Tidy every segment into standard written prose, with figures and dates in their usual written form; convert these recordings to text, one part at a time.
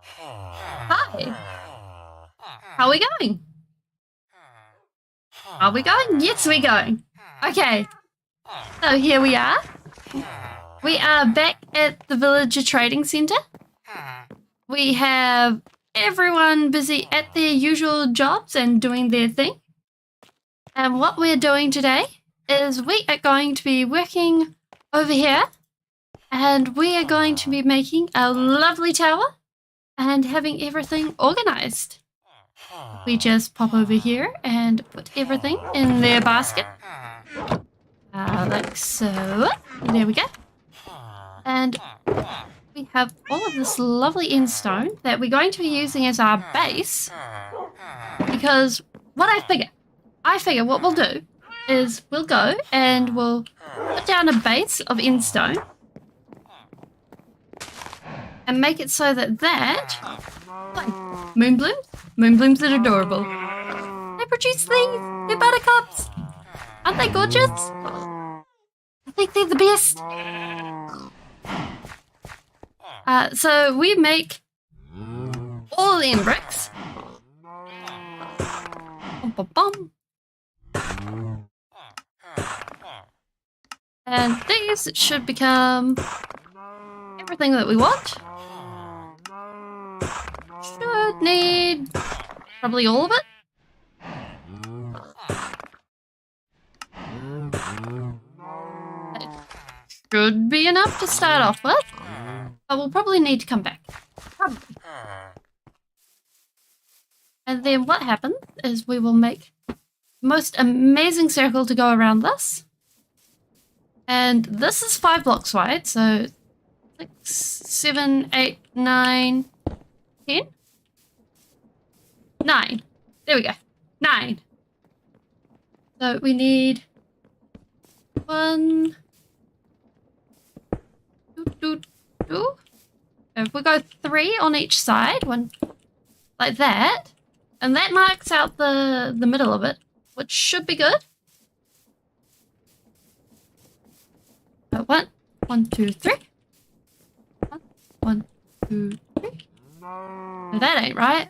Hi. How are we going? Are we going? Yes, we're going. Okay. So here we are. We are back at the Villager Trading Centre. We have everyone busy at their usual jobs and doing their thing. And what we're doing today is we are going to be working over here, and we are going to be making a lovely tower and having everything organised. We just pop over here and put everything in their basket. Like so. There we go. And we have all of this lovely end stone that we're going to be using as our base. Because what I figure what we'll do is we'll go and we'll put down a base of end stone and make it so that like moon blooms are adorable. They produce these. They're buttercups. Aren't they gorgeous? I think they're the best. So we make all the end bricks. Bum, bum, bum. And these should become everything that we want. Should need probably all of it. Should be enough to start off with. But we'll probably need to come back. Probably. And then what happens is we will make the most amazing circle to go around this. And this is 5 blocks wide, so 6, 7, 8, 9, 10. 9. There we go. 9. So we need 1, 2. If we go 3 on each side, one like that, and that marks out the middle of it, which should be good. 1, 2, 3. 1, 2, 3. No, that ain't right.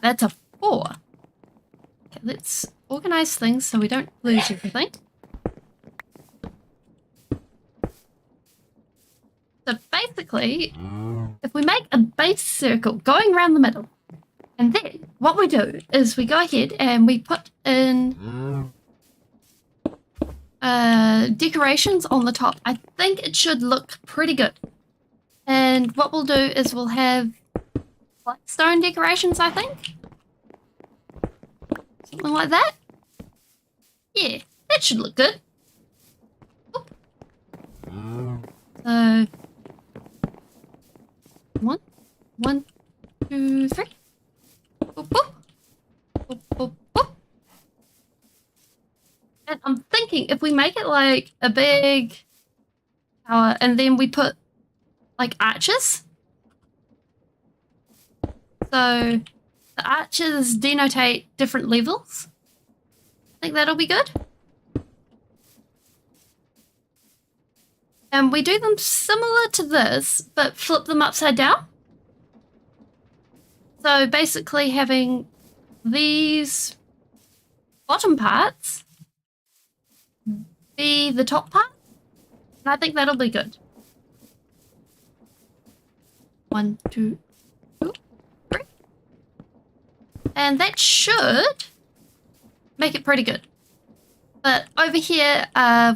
That's a 4. Okay, let's organize things so we don't lose everything. So basically, if we make a base circle going around the middle, and then what we do is we go ahead and we put in decorations on the top. I think it should look pretty good. And what we'll do is we'll have black stone decorations, I think. Something like that. Yeah, that should look good. Oop. So 1, 2, 3. Boop, boop. Boop, boop, boop. And I'm thinking if we make it like a big tower and then we put like arches. So the arches denotate different levels. I think that'll be good. And we do them similar to this, but flip them upside down. So basically having these bottom parts be the top part. And I think that'll be good. 1, 2, 3. And that should make it pretty good. But over here,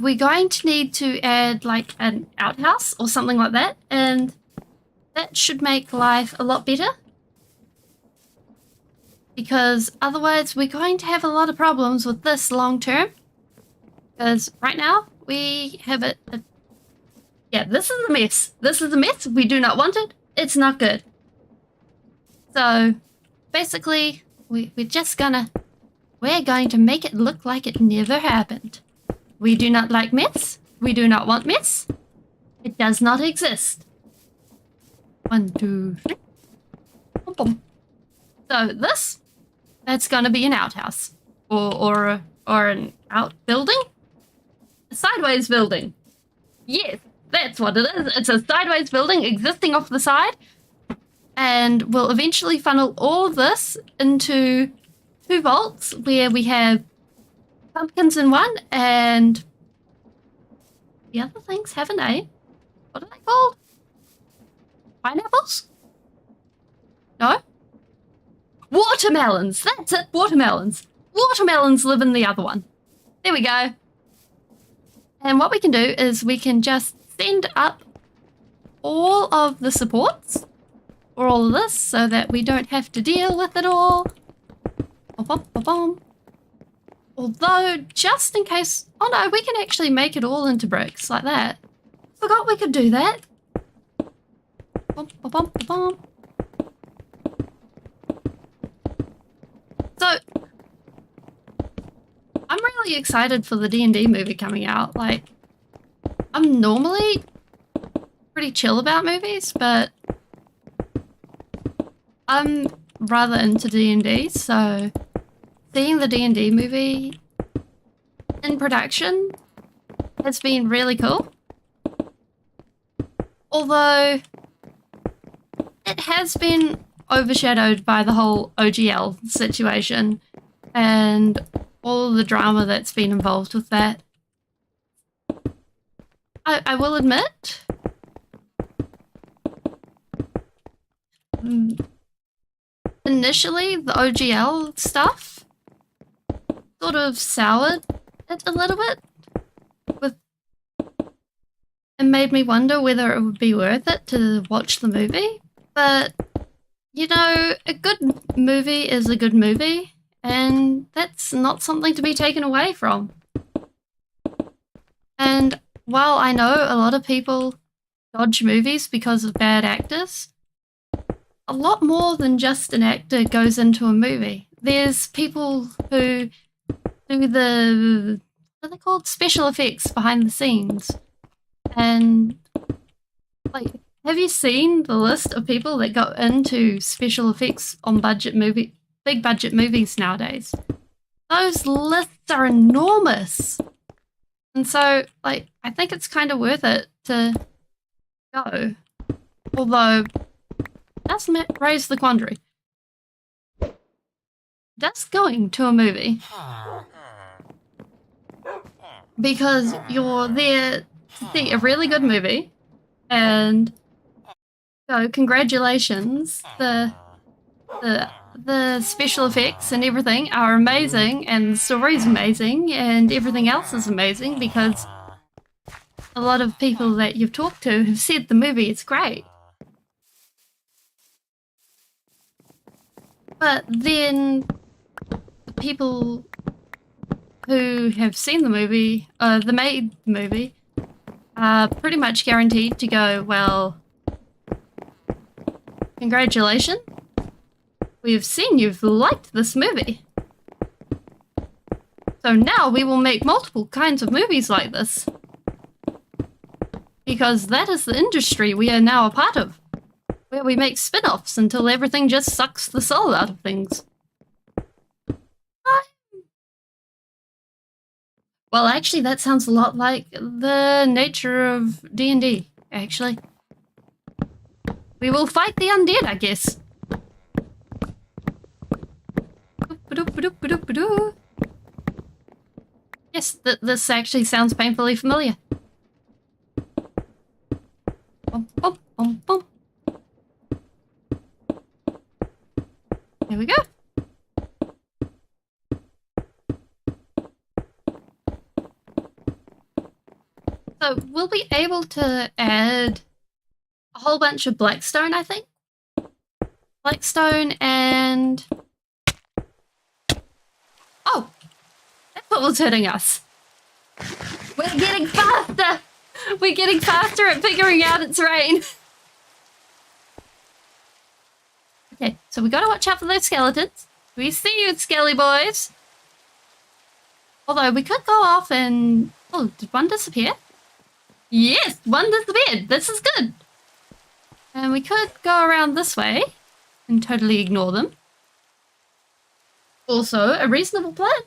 we're going to need to add like an outhouse or something like that. And that should make life a lot better. Because otherwise we're going to have a lot of problems with this long term. Because right now we have yeah, this is a mess. This is a mess. We do not want it. It's not good. So basically we're going to make it look like it never happened. We do not like mess. We do not want mess. It does not exist. 1, 2, 3. Boom, boom. So that's gonna be an outhouse. Or an outbuilding? A sideways building. Yes, That's what it is. It's a sideways building existing off the side. And we'll eventually funnel all of this into 2 vaults where we have pumpkins in one and the other things have a name. What are they called? Pineapples? No? Watermelons! That's it, watermelons. Watermelons live in the other one. There we go. And what we can do is we can just send up all of the supports for all of this so that we don't have to deal with it all. Although, just in case... Oh no, we can actually make it all into bricks like that. Forgot we could do that. So, I'm really excited for the D&D movie coming out. Like, I'm normally pretty chill about movies, but I'm rather into D&D, so seeing the D&D movie in production has been really cool. Although it has been overshadowed by the whole OGL situation and all the drama that's been involved with that. I will admit, initially the OGL stuff sort of soured it a little bit and made me wonder whether it would be worth it to watch the movie. But, you know, a good movie is a good movie, and that's not something to be taken away from. And while I know a lot of people dodge movies because of bad actors, a lot more than just an actor goes into a movie. There's people who do the, what are they called? Special effects behind the scenes. And, like, have you seen the list of people that go into special effects on big budget movies nowadays? Those lists are enormous. And so, like, I think it's kind of worth it to go. Although, that's raise the quandary. Does going to a movie, because you're there to see a really good movie, and so congratulations, the special effects and everything are amazing, and the story's amazing, and everything else is amazing, because a lot of people that you've talked to have said the movie is great. But then the people who have seen the movie, made the movie, are pretty much guaranteed to go, well, congratulations, we've seen you've liked this movie. So now we will make multiple kinds of movies like this. Because that is the industry we are now a part of. Where we make spin-offs until everything just sucks the soul out of things. Well, actually, that sounds a lot like the nature of D&D, actually. We will fight the undead, I guess. Yes, this actually sounds painfully familiar. Bum, bum, bum, bum. There we go. So we'll be able to add a whole bunch of blackstone, I think. Blackstone and... Oh! That's what was hitting us. We're getting faster! We're getting faster at figuring out it's Raine. Okay, so we gotta watch out for those skeletons. We see you, skelly boys. Although we could go off and... Oh, did one disappear? Yes, one disappeared. This is good. And we could go around this way and totally ignore them. Also, a reasonable plan.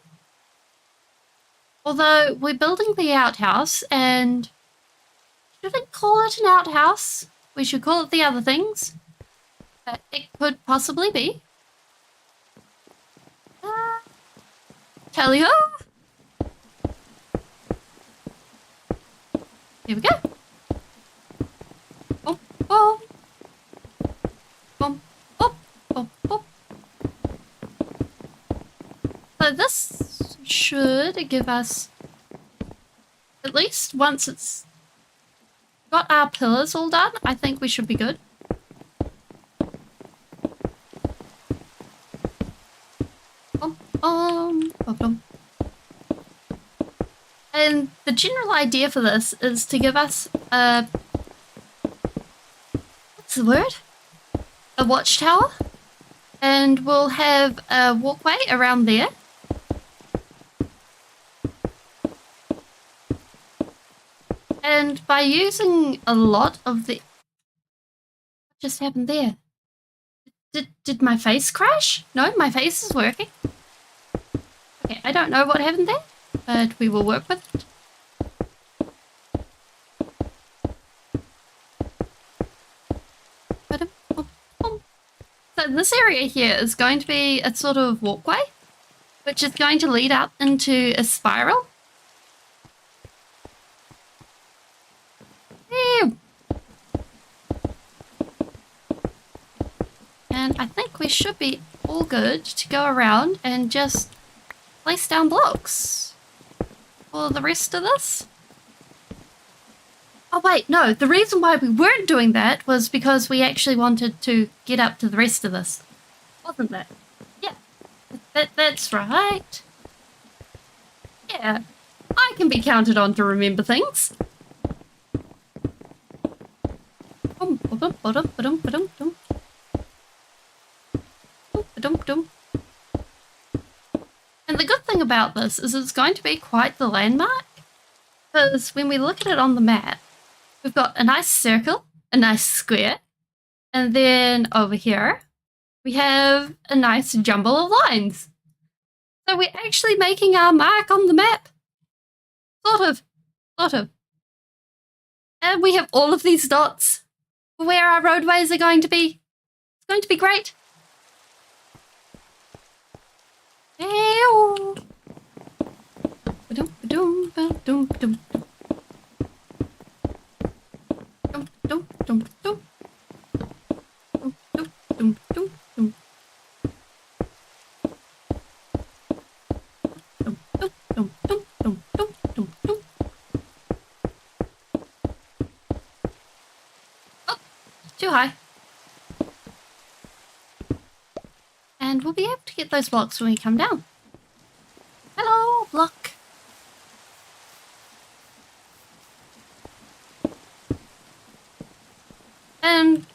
Although we're building the outhouse and shouldn't call it an outhouse. We should call it the other things. It could possibly be. Tally-ho! Here we go. Boom, boom. Boom, boom, boom, boom. So this should give us, at least once it's got our pillars all done, I think we should be good. And the general idea for this is to give us a, what's the word? A watchtower. And we'll have a walkway around there. And by using a lot of the... What just happened there? Did my face crash? No, my face is working. Okay, I don't know what happened there, but we will work with it. So this area here is going to be a sort of walkway, which is going to lead up into a spiral. Ew. And I think we should be all good to go around and just place down blocks for the rest of this. Oh wait, no, the reason why we weren't doing that was because we actually wanted to get up to the rest of this. Wasn't that? Yeah, that's right. Yeah, I can be counted on to remember things. And the good thing about this is it's going to be quite the landmark, because when we look at it on the map, we've got a nice circle, a nice square, and then over here we have a nice jumble of lines. So we're actually making our mark on the map. Sort of. And we have all of these dots for where our roadways are going to be. It's going to be great. Ew. Oh, too high. And we'll be able to get those blocks when we come down. Hello, block. And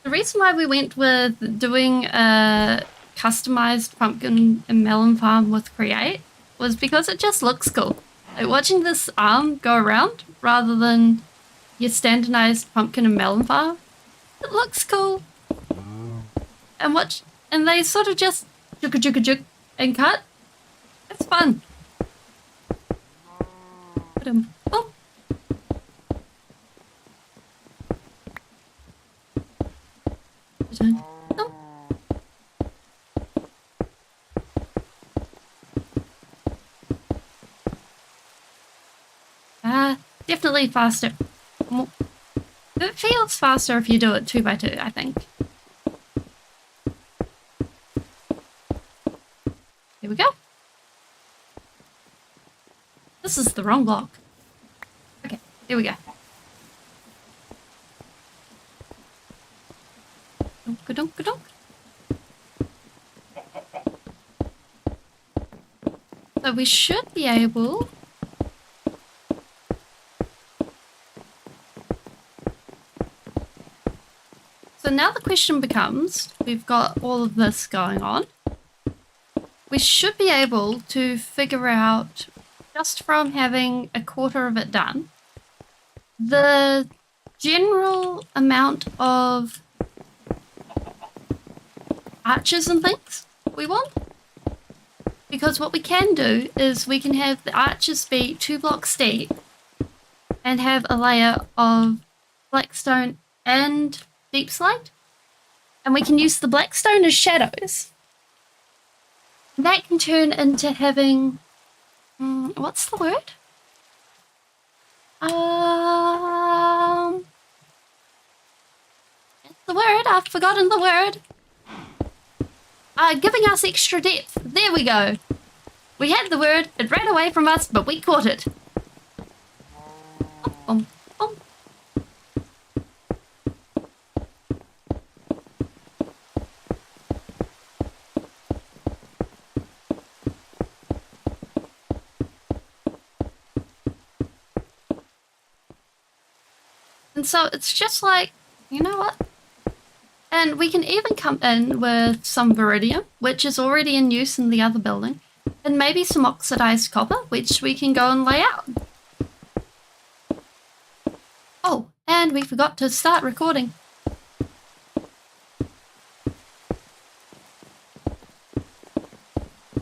the reason why we went with doing a customized pumpkin and melon farm with Create was because it just looks cool. Like watching this arm go around rather than your standardized pumpkin and melon farm, it looks cool. And they sort of just juk and cut. It's fun. Oh. Definitely faster. It feels faster if you do it 2 by 2, I think. Here we go. This is the wrong block. Okay, here we go. Dunk-a-dunk-a-dunk. So we should be able... So now the question becomes, we've got all of this going on. We should be able to figure out, just from having a quarter of it done, the general amount of arches and things we want. Because what we can do is we can have the arches be 2 blocks deep, and have a layer of blackstone and deep slate. And we can use the blackstone as shadows. That can turn into having... what's the word? It's the word. I've forgotten the word. Giving us extra depth. There we go. We had the word. It ran away from us, but we caught it. Boom, boom. And so it's just like, you know what? And we can even come in with some Viridium, which is already in use in the other building, and maybe some oxidized copper, which we can go and lay out. Oh, and we forgot to start recording.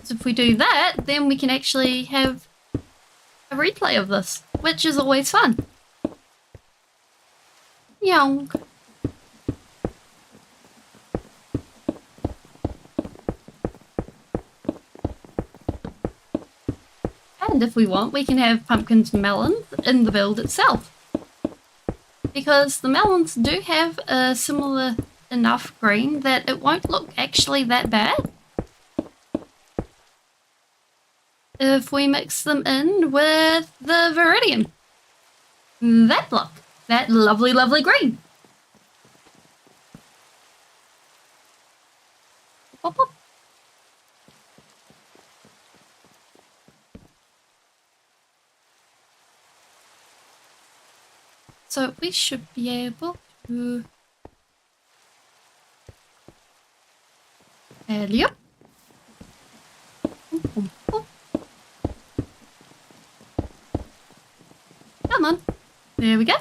So if we do that, then we can actually have a replay of this, which is always fun. Young. And if we want, we can have pumpkins and melons in the build itself. Because the melons do have a similar enough green that it won't look actually that bad if we mix them in with the Viridium. That look. That lovely, lovely green. Pop, pop. So we should be able to... Alley up. Come on. There we go.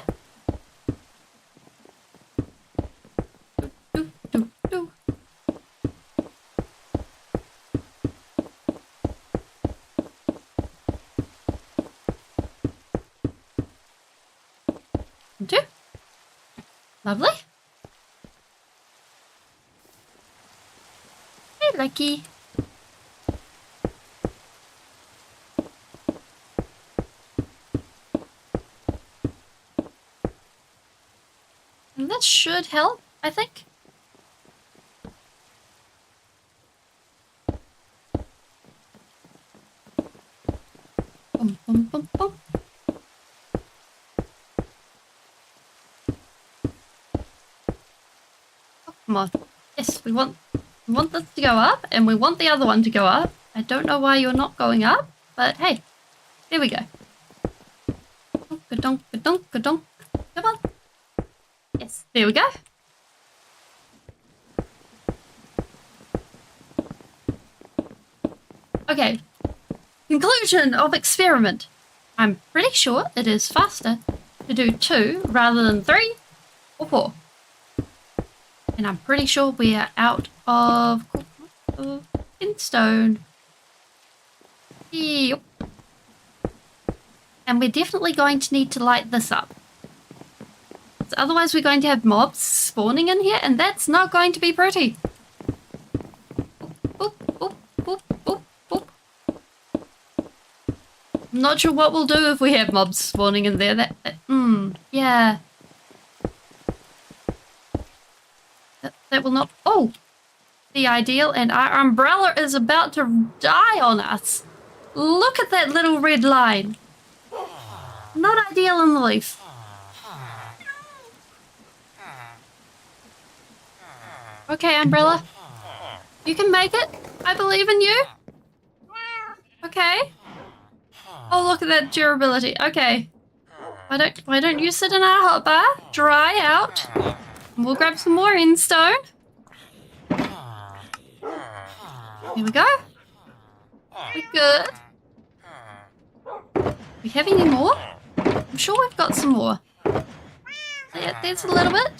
Two. Lovely. Hey, Lucky. And that should help, I think. Boom, boom, boom, boom. Come on. Yes, we want this to go up, and we want the other one to go up. I don't know why you're not going up, but hey, there we go. Ka-donk, ka-donk, ka-donk. Come on. Yes, there we go. Okay. Conclusion of experiment. I'm pretty sure it is faster to do 2 rather than 3 or 4. And I'm pretty sure we are out of stone. Yep. And we're definitely going to need to light this up. So otherwise we're going to have mobs spawning in here, and that's not going to be pretty. Boop, boop, boop, boop, boop. I'm not sure what we'll do if we have mobs spawning in there. Yeah. That will not... Oh! The ideal, and our umbrella is about to die on us. Look at that little red line. Not ideal in the least. Okay, umbrella. You can make it. I believe in you. Okay. Oh, look at that durability. Okay. Why don't you sit in our hotbar, dry out, and we'll grab some more endstone. Here we go. We're good. We have any more? I'm sure we've got some more. There's a little bit.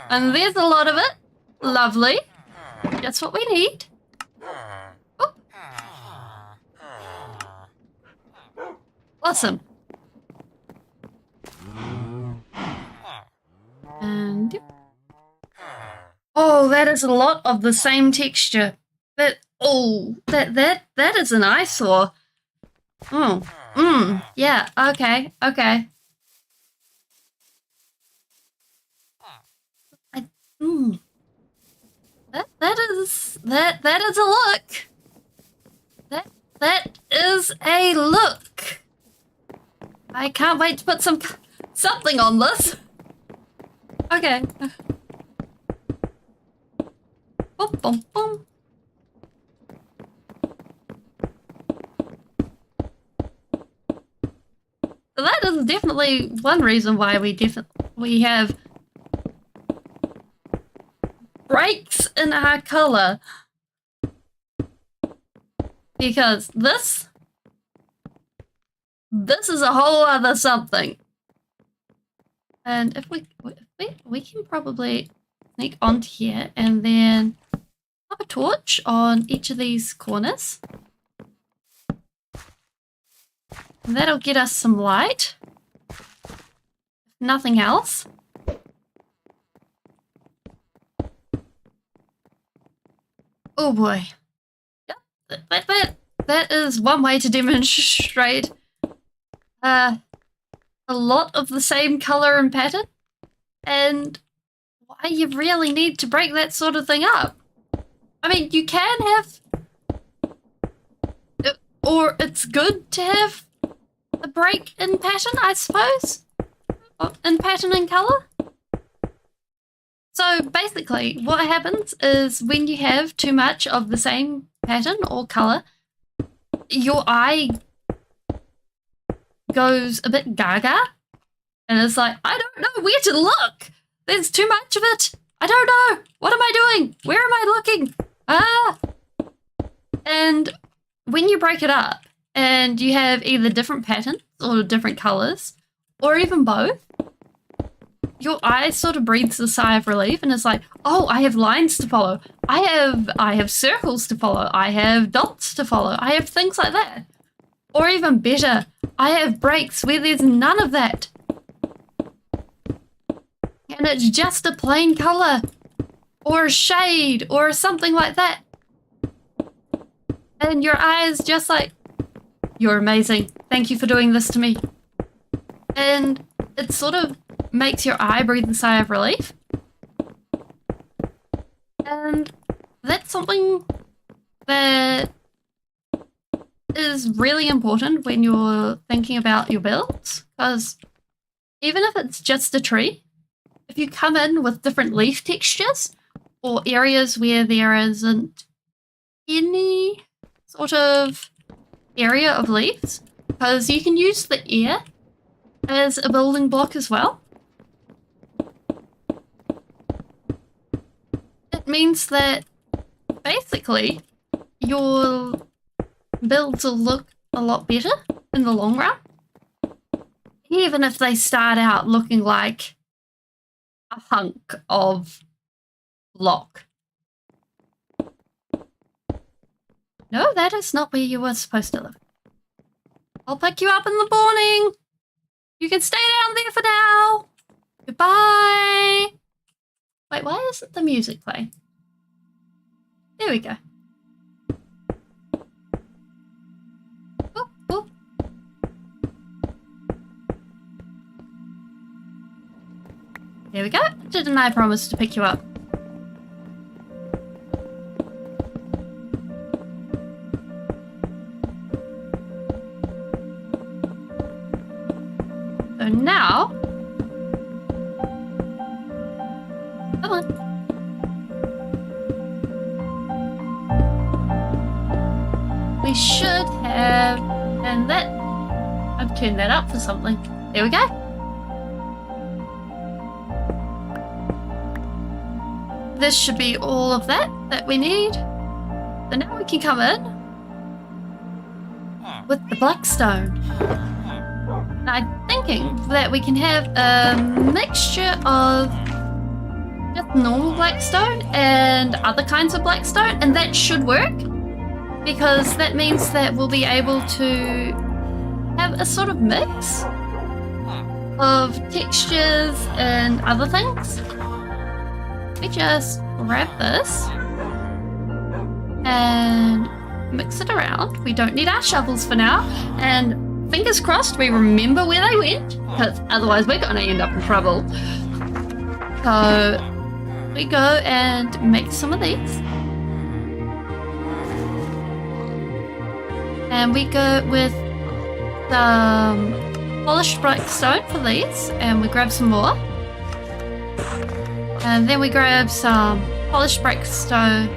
And there's a lot of it. Lovely. That's what we need. Oh. Awesome. And yep. Oh, that is a lot of the same texture. That is an eyesore. Oh, yeah, okay. That is a look. That is a look. I can't wait to put something on this. Okay. Boom, boom, boom. So that is definitely one reason why we have breaks in our color. Because this is a whole other something. And if we can probably sneak onto here and then have a torch on each of these corners. And that'll get us some light. If nothing else. Oh boy. Yep, that is one way to demonstrate a lot of the same color and pattern, and why you really need to break that sort of thing up. I mean, you can have, or it's good to have a break in pattern, I suppose, in pattern and color. So basically, what happens is when you have too much of the same pattern or color, your eye goes a bit gaga, and it's like, I don't know where to look. There's too much of it. I don't know. What am I doing? Where am I looking? And when you break it up and you have either different patterns or different colors, or even both, your eye sort of breathes a sigh of relief and it's like, oh, I have lines to follow. I have circles to follow. I have dots to follow. I have things like that. Or even better, I have breaks where there's none of that. And it's just a plain color or a shade or something like that. And your eye is just like, you're amazing. Thank you for doing this to me. And it sort of makes your eye breathe a sigh of relief. And that's something that is really important when you're thinking about your builds, because even if it's just a tree, if you come in with different leaf textures or areas where there isn't any sort of area of leaves, because you can use the air as a building block as well. It means that basically your builds will look a lot better in the long run, even if they start out looking like a hunk of block. No, that is not where you were supposed to live. I'll pick you up in the morning. You can stay down there for now. Goodbye. Wait, why isn't the music playing? There we go. Oh, oh. There we go. Didn't I promise to pick you up? So now, come on. We should have, and that, I've turned that up for something. There we go. This should be all of that we need. So now we can come in with the blackstone. And I'm thinking that we can have a mixture of just normal blackstone and other kinds of blackstone, and that should work, because that means that we'll be able to have a sort of mix. of textures and other things. We just grab this and mix it around. We don't need our shovels for now, and fingers crossed we remember where they went, because otherwise we're gonna end up in trouble. So we go and make some of these. And we go with some polished brick stone for these, and we grab some more. And then we grab some polished brick stone.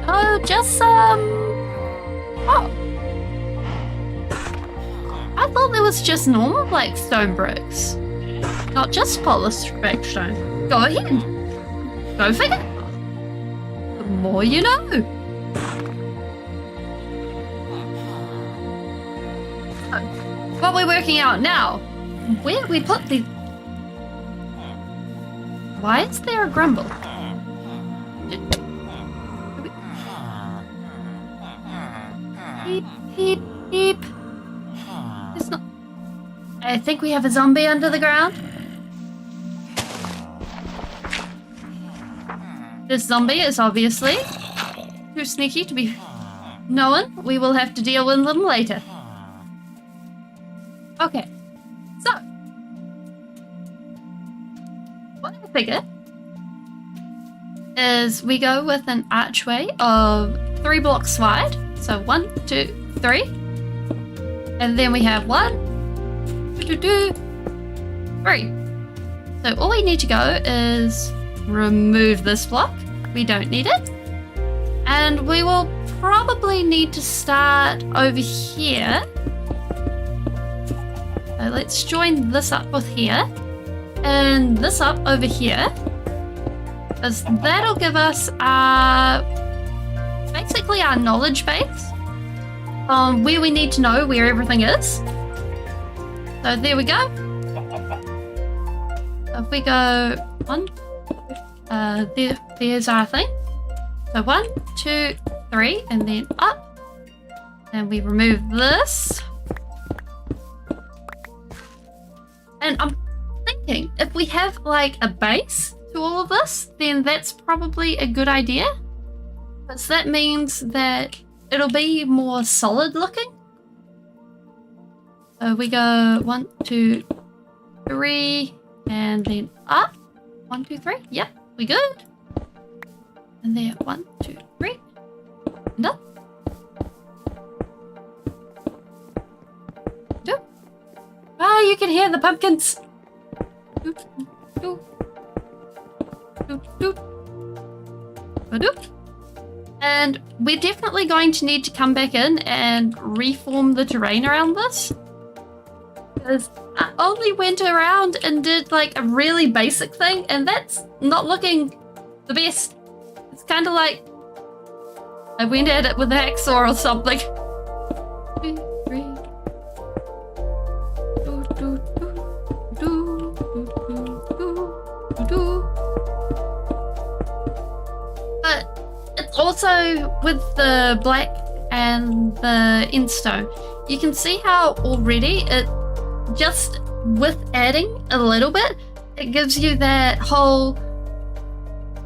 Oh, just some... Oh. I thought there was just normal, like, stone bricks. Not just polished brick stone. Go ahead. Go figure. The more you know. So, what we're working out now, where we put the... Why is there a grumble? Beep, beep, beep. It's not... I think we have a zombie under the ground. This zombie is obviously too sneaky to be known. We will have to deal with them later. Okay, so what I figure is we go with an archway of 3 blocks wide. So 1, 2, 3. And then we have 1, 2, 2, 3. So all we need to go is remove this block. We don't need it. And we will probably need to start over here. So let's join this up with here. And this up over here. Because that'll give us our... basically our knowledge base on where we need to know where everything is. So there we go. So if we go 1, there's our thing. So 1, 2, 3, and then up. And we remove this. And I'm thinking if we have like a base to all of this, then that's probably a good idea. Because that means that it'll be more solid looking. So we go 1, 2, 3, and then up. 1, 2, 3. Yep, we good. And there, 1, 2, 3, and up. 2. Ah, you can hear the pumpkins. Doot, doot, doot, doot, doot. And we're definitely going to need to come back in and reform the terrain around this. Because I only went around and did like a really basic thing, and that's not looking the best. It's kind of like I went at it with a hacksaw or something. 2, 3. Do, do, do, do, do, do, do, do. But it's also with the black and the endstone. You can see how already it just with adding a little bit, it gives you that whole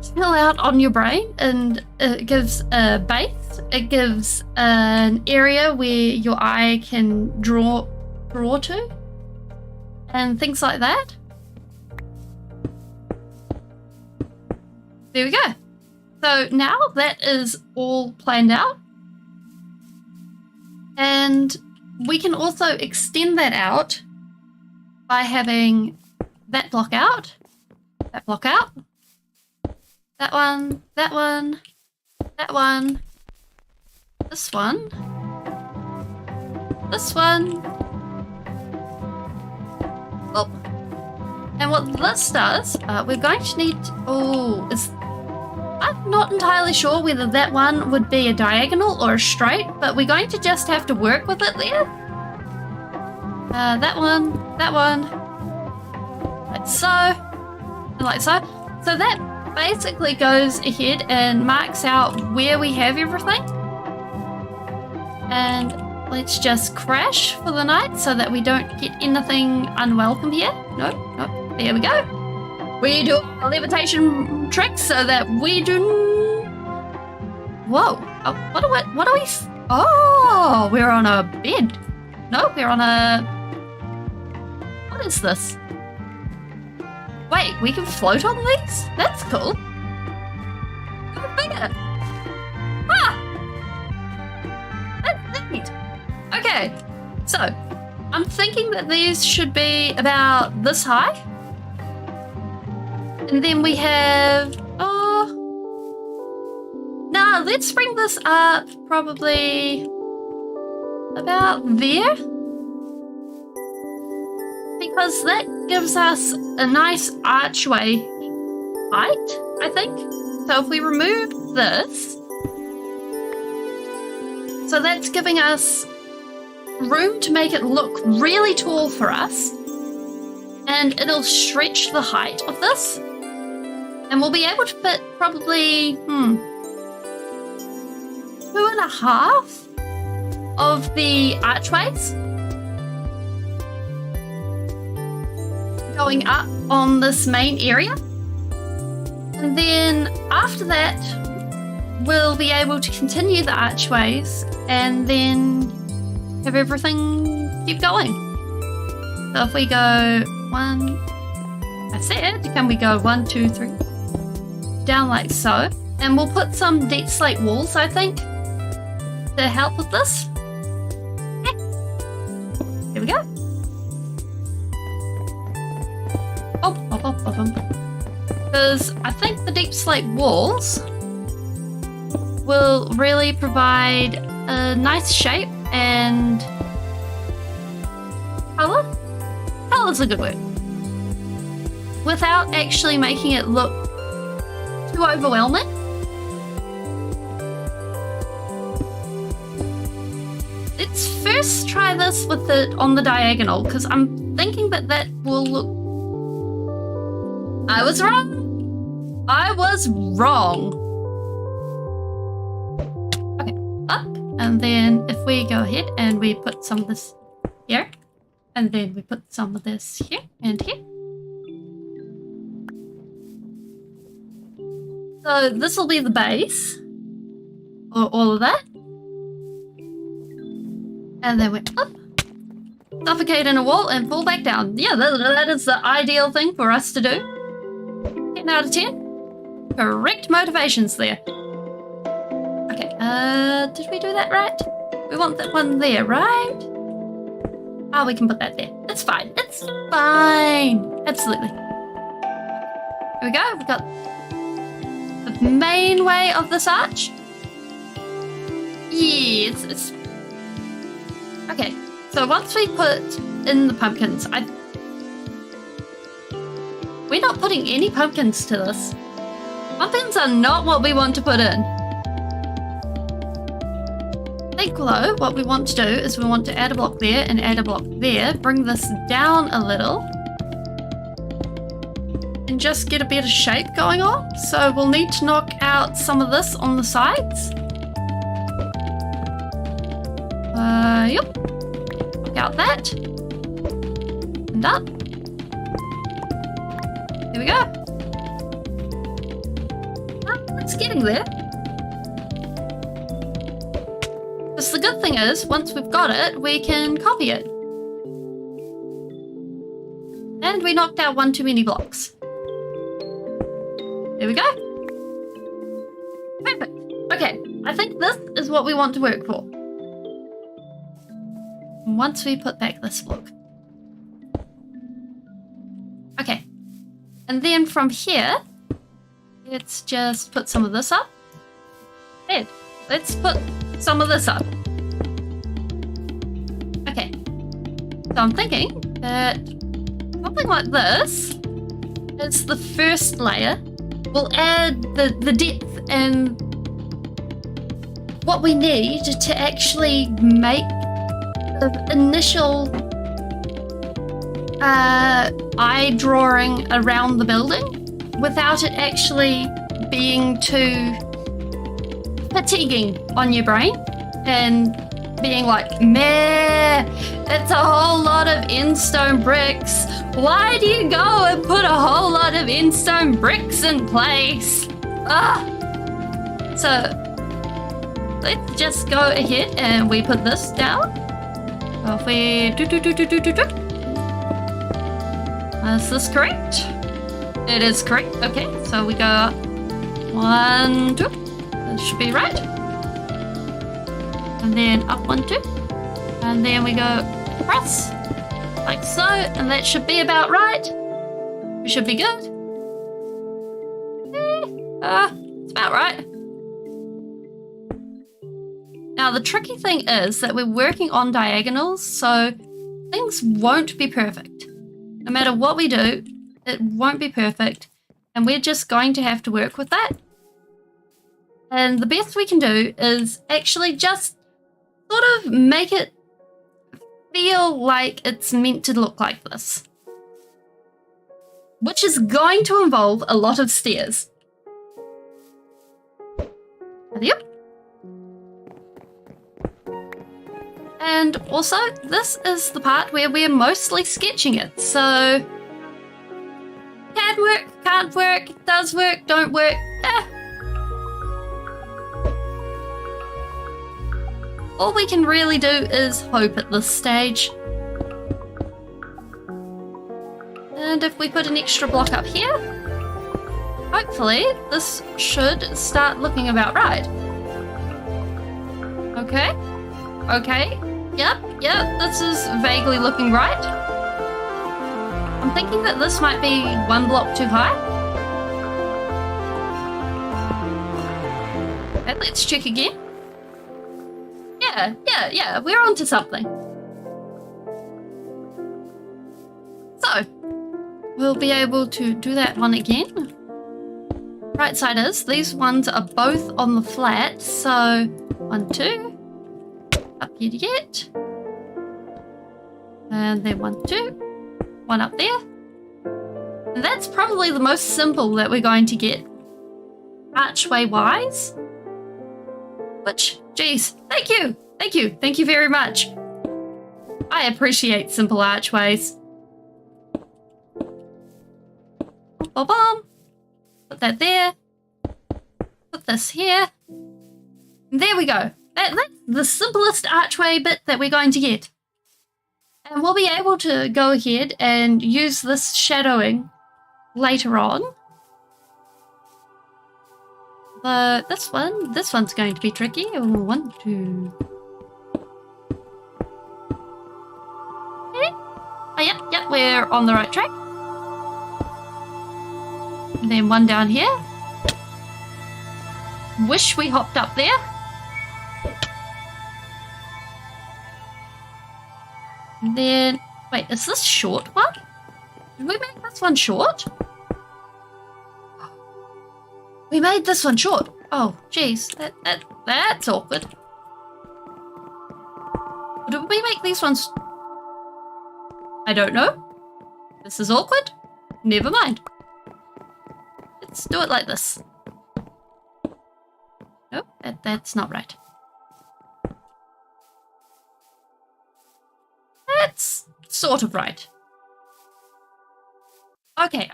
chill out on your brain, and it gives a base. It gives an area where your eye can draw to, and things like that. There we go. So now that is all planned out, and we can also extend that out by having that block out, that block out, that one, that one, that one, this one, this one. Oh. And what this does, we're going to need... I'm not entirely sure whether that one would be a diagonal or a straight, but we're going to just have to work with it there. That one, like so, and like so. So that basically goes ahead and marks out where we have everything. And let's just crash for the night so that we don't get anything unwelcome here. No, there we go. We do a levitation trick so that we do... Whoa, oh, what are we... Oh, we're on a bed. No, we're on a... What is this? Wait, we can float on these? That's cool. Go figure. Ah! That's neat. Okay, so I'm thinking that these should be about this high. And then we have... Nah, let's bring this up probably about there. Because that gives us a nice archway height, I think. So if we remove this, so that's giving us room to make it look really tall for us. And it'll stretch the height of this. And we'll be able to fit probably, 2.5 of the archways going up on this main area. And then after that, we'll be able to continue the archways and then have everything keep going. So if we go 1, I said, can we go 1, 2, 3, down like so. And we'll put some deep slate walls, I think, to help with this. Okay. Here we go. Because I think the deep slate walls will really provide a nice shape and colour. Colour's a good word. Without actually making it look too overwhelming. Let's first try this with it on the diagonal, because I'm thinking that that will look... I was wrong. I was wrong. Okay, up. And then if we go ahead and we put some of this here, and then we put some of this here and here. So this will be the base, or all of that. And then we're up, suffocate in a wall and fall back down. Yeah, that is the ideal thing for us to do. 10 out of 10. Correct motivations there. Okay, did we do that right? We want that one there, right? Oh, we can put that there. It's fine. It's fine. Absolutely. Here we go. We've got the main way of this arch. Yeah, it's... Okay, so once we put in the pumpkins, we're not putting any pumpkins to this. Pumpkins are not what we want to put in. I think, though, what we want to do is we want to add a block there and add a block there, bring this down a little, and just get a better shape going on. So we'll need to knock out some of this on the sides. Yep. Knock out that. And up. Here we go. It's getting there. Because the good thing is, once we've got it, we can copy it. And we knocked out one too many blocks. There we go. Perfect. Okay, I think this is what we want to work for. Once we put back this block. Okay. And then from here, let's just put some of this up. There. Let's put some of this up. Okay. So I'm thinking that something like this is the first layer. We'll add the depth and what we need to actually make the initial eye drawing around the building without it actually being too fatiguing on your brain and being like, meh, it's a whole lot of end-stone bricks. Why do you go and put a whole lot of end-stone bricks in place? So let's just go ahead and we put this down. If we is this correct? It is correct. Okay, so we go 1, 2. That should be right. And then up 1, 2. And then we go across like so, and that should be about right. We should be good. It's about right. Now the tricky thing is that we're working on diagonals, so things won't be perfect. No matter what we do, it won't be perfect, and we're just going to have to work with that. And the best we can do is actually just sort of make it feel like it's meant to look like this, which is going to involve a lot of stairs. Yep. And also, this is the part where we're mostly sketching it, so can work, can't work, does work, don't work, All we can really do is hope at this stage. And if we put an extra block up here, hopefully this should start looking about right. Okay, okay, yep, this is vaguely looking right. I'm thinking that this might be 1 block too high. Okay, let's check again. Yeah, we're onto something. So, we'll be able to do that one again. Right side is, these ones are both on the flat, so 1, 2, up here to get. And then 1, 2, 1 up there. And that's probably the most simple that we're going to get archway-wise. Which, geez, thank you very much. I appreciate simple archways. Boom. Put that there. Put this here. And there we go. That's the simplest archway bit that we're going to get. And we'll be able to go ahead and use this shadowing later on. But this one's going to be tricky. 1, 2. Okay. Oh, yep, we're on the right track. And then 1 down here. Wish we hopped up there. And then, wait, is this short one? Did we make this one short? We made this one short. Oh, geez, that's awkward. Did we make these ones? I don't know. This is awkward. Never mind. Let's do it like this. Nope, that's not right. That's sort of right. Okay.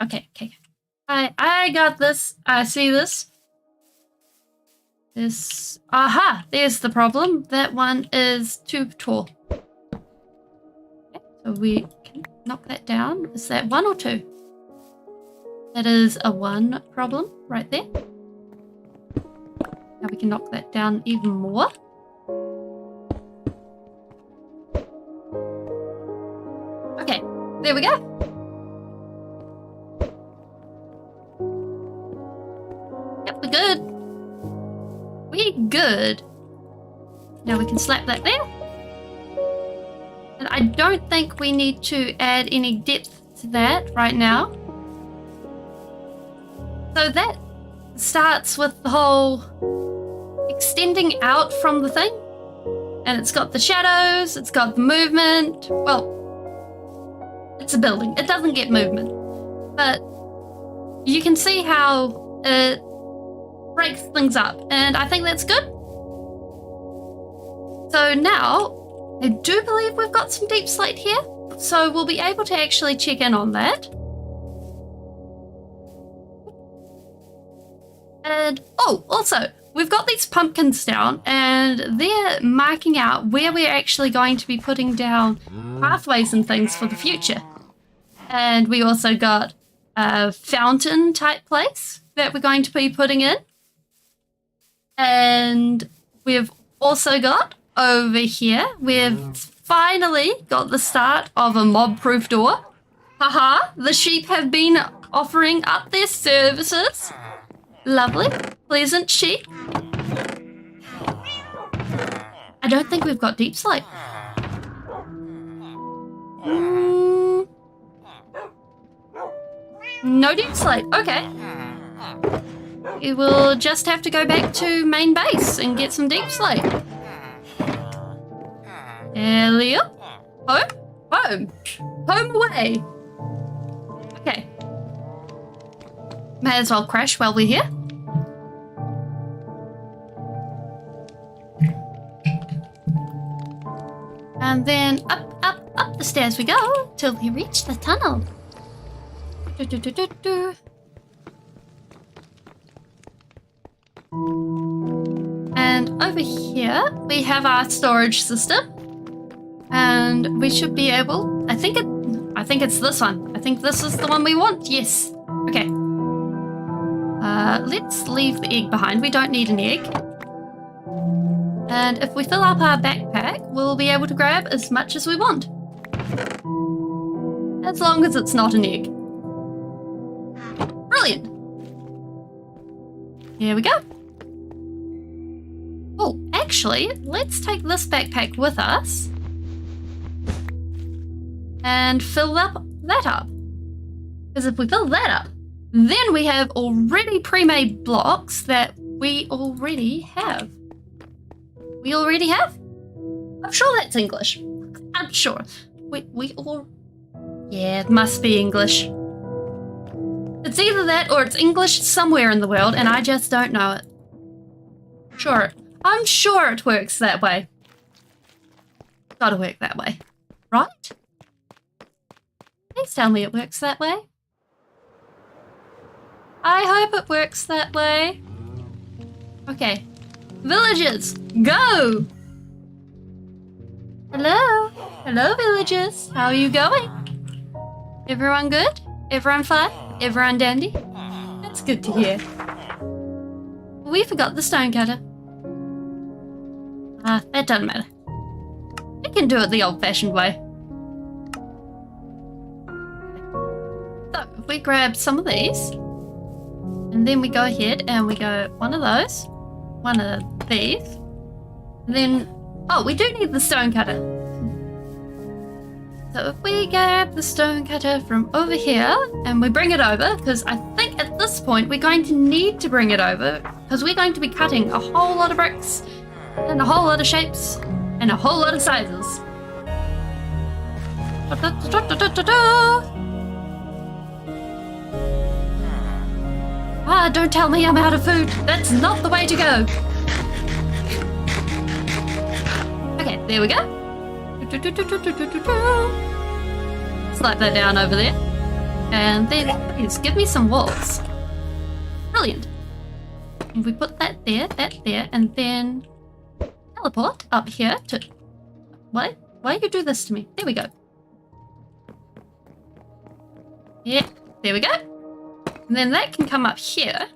I got this. I see this. Aha, there's the problem. That one is too tall. Okay, so we can knock that down. Is that 1 or 2? That is a 1 problem right there. Now we can knock that down even more. Okay, there we go. We're good. Now we can slap that there. And I don't think we need to add any depth to that right now. So that starts with the whole extending out from the thing. And it's got the shadows, it's got the movement. Well, it's a building. It doesn't get movement. But you can see how it breaks things up, and I think that's good. So now, I do believe we've got some deep slate here. So we'll be able to actually check in on that. And, oh, also, we've got these pumpkins down, and they're marking out where we're actually going to be putting down pathways and things for the future. And we also got a fountain type place that we're going to be putting in. And we've also got over here, we've finally got the start of a mob-proof door. Haha, the sheep have been offering up their services. Lovely, pleasant sheep. I don't think we've got deep slate. No deep slate, okay. We will just have to go back to main base and get some deep slate. Elliot? Home? Home. Home away. Okay. May as well crash while we're here. And then up the stairs we go till we reach the tunnel. And over here we have our storage system. And we should be able, I think it's this one. I think this is the one we want. Yes. Okay. Let's leave the egg behind. We don't need an egg. And if we fill up our backpack, we'll be able to grab as much as we want. As long as it's not an egg. Brilliant. Here we go. Oh, actually, let's take this backpack with us and fill that up. Because if we fill that up, then we have already pre-made blocks that we already have. I'm sure that's English. I'm sure. Yeah, it must be English. It's either that or it's English somewhere in the world and I just don't know it. Sure. I'm sure it works that way. It's gotta work that way. Right? Please tell me it works that way. I hope it works that way. Okay. Villagers, go! Hello? Hello, villagers. How are you going? Everyone good? Everyone fine? Everyone dandy? That's good to hear. We forgot the stonecutter. That doesn't matter. We can do it the old-fashioned way. So, if we grab some of these, and then we go ahead and we go one of those, one of these, and then, oh, we do need the stonecutter. So if we grab the stonecutter from over here and we bring it over, because I think at this point we're going to need to bring it over because we're going to be cutting a whole lot of bricks and a whole lot of shapes and a whole lot of sizes. Ah, don't tell me I'm out of food. That's not the way to go. Okay, there we go. Slide that down over there. And then please give me some walls. Brilliant. And we put that there, and then teleport up here to... Why you do this to me? There we go. Yeah, there we go. And then that can come up here.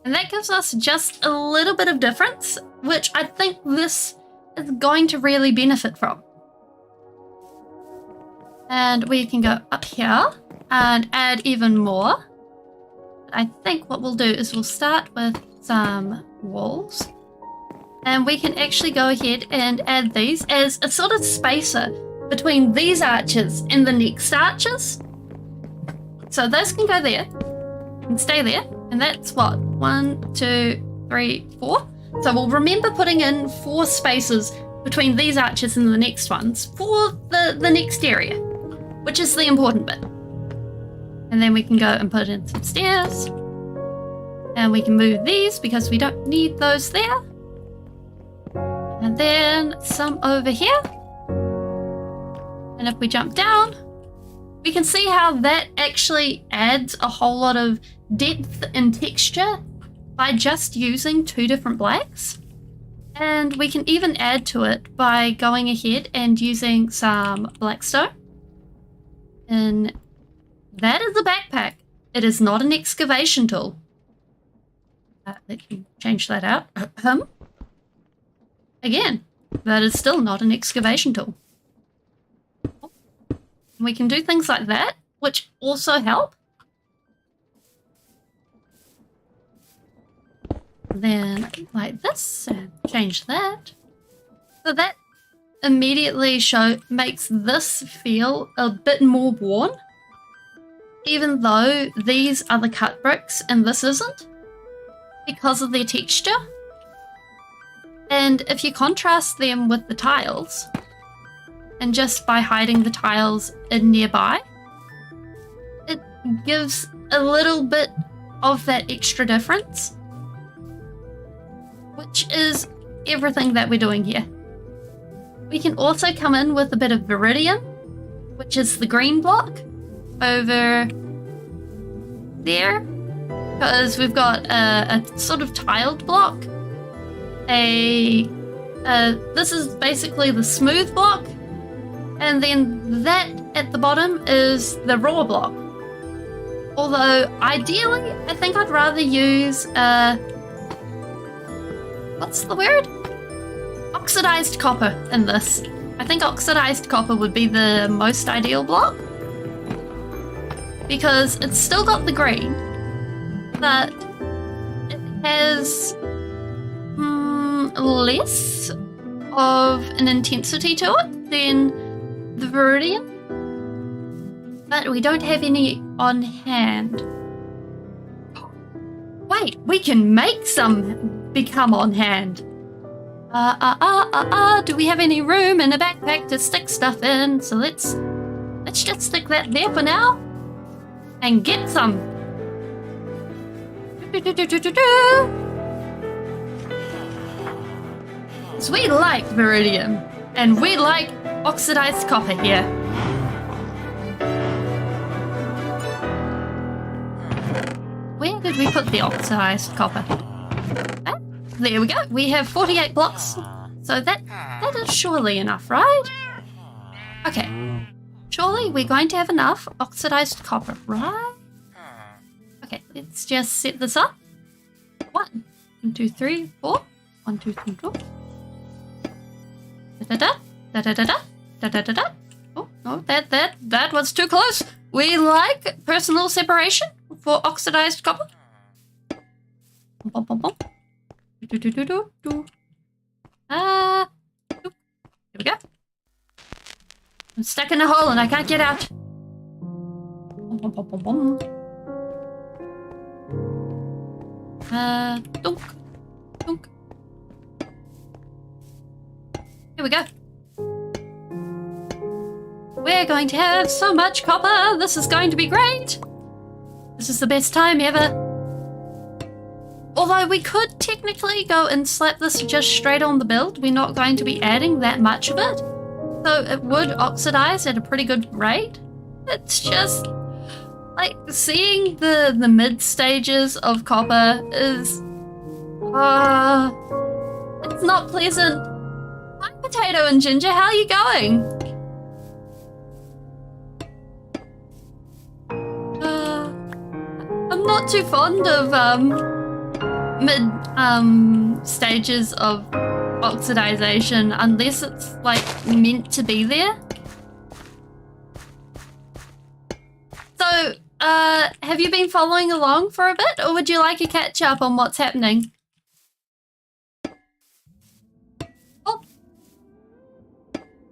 And that gives us just a little bit of difference, which I think this is going to really benefit from. And we can go up here and add even more. I think what we'll do is we'll start with some walls. And we can actually go ahead and add these as a sort of spacer between these arches and the next arches. So those can go there and stay there. And that's what? 1, 2, 3, 4. So we'll remember putting in 4 spaces between these arches and the next ones for the next area, which is the important bit. And then we can go and put in some stairs. And we can move these because we don't need those there. And then some over here. And if we jump down, we can see how that actually adds a whole lot of depth and texture by just using 2 different blacks. And we can even add to it by going ahead and using some blackstone. And that is a backpack. It is not an excavation tool. Let me change that out. Again, that is still not an excavation tool. We can do things like that, which also help. Then like this, and change that. So that immediately makes this feel a bit more worn, even though these are the cut bricks and this isn't, because of their texture. And if you contrast them with the tiles, and just by hiding the tiles in nearby, it gives a little bit of that extra difference, which is everything that we're doing here. We can also come in with a bit of Viridian, which is the green block over there, because we've got a sort of tiled block. This is basically the smooth block, and then that at the bottom is the raw block. Although ideally, I think I'd rather use what's the word? Oxidized copper in this. I think oxidized copper would be the most ideal block, because it's still got the green, but it has less of an intensity to it than the Viridian. But we don't have any on hand. Wait, we can make some become on hand. Do we have any room in a backpack to stick stuff in? So let's just stick that there for now and get some. So we like Viridian, and we like oxidized copper here. Where did we put the oxidized copper? There we go. We have 48 blocks. So that is surely enough, right? Okay. Surely we're going to have enough oxidized copper, right? Okay, let's just set this up. 1, 2, 3, 4. 1, 2, 3, 4. Da da da da da da da da da da. Oh no, that was too close. We like personal separation for oxidized copper. Bum, bum, bum. Do do do do do. Here we go. I'm stuck in a hole and I can't get out. Bum, bum, bum, bum, bum. Dunk, dunk. Here we go. We're going to have so much copper. This is going to be great. This is the best time ever. Although we could technically go and slap this just straight on the build. We're not going to be adding that much of it. So it would oxidize at a pretty good rate. It's just like seeing the mid stages of copper is it's not pleasant. Hi Potato and Ginger, how are you going? I'm not too fond of mid stages of oxidization unless it's like meant to be there. So have you been following along for a bit, or would you like a catch up on what's happening? Oh,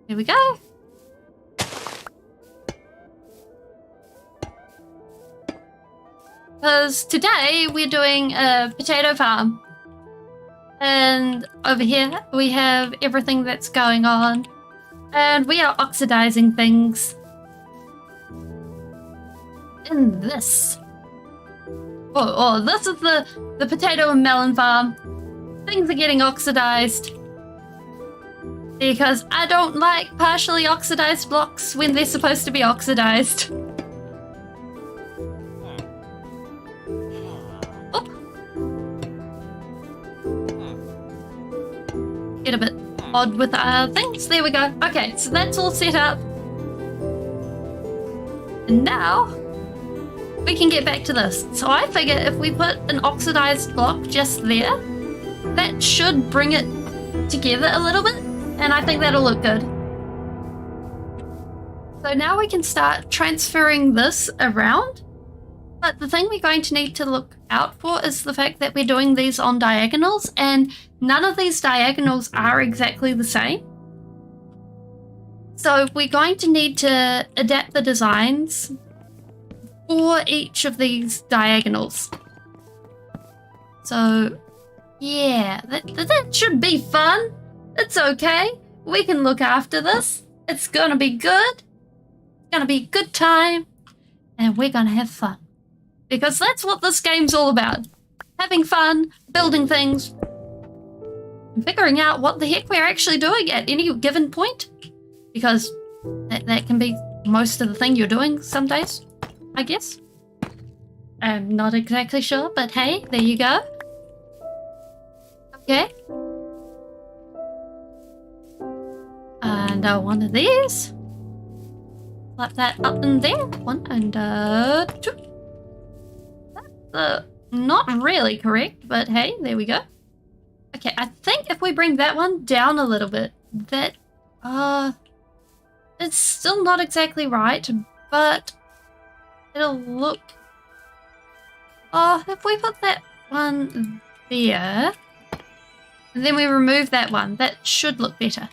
here we go. Because today we're doing a potato farm. And over here we have everything that's going on. And we are oxidizing things. In this. Oh, this is the potato and melon farm. Things are getting oxidized. Because I don't like partially oxidized blocks when they're supposed to be oxidized. Oop. Get a bit odd with things. There we go. Okay, so that's all set up. And now we can get back to this. So I figure if we put an oxidized block just there, that should bring it together a little bit. And I think that'll look good. So now we can start transferring this around. But the thing we're going to need to look out for is the fact that we're doing these on diagonals, and none of these diagonals are exactly the same. So we're going to need to adapt the designs for each of these diagonals. So yeah, that should be fun. It's okay. We can look after this. It's gonna be good. It's gonna be a good time. And we're gonna have fun. Because that's what this game's all about. Having fun, building things, and figuring out what the heck we're actually doing at any given point. Because that can be most of the thing you're doing some days, I guess. I'm not exactly sure, but hey, there you go. Okay. And one of these. Slap that up in there. One and two. That's not really correct, but hey, there we go. Okay, I think if we bring that one down a little bit, that it's still not exactly right, but it'll look. Oh, if we put that one there, and then we remove that one, that should look better.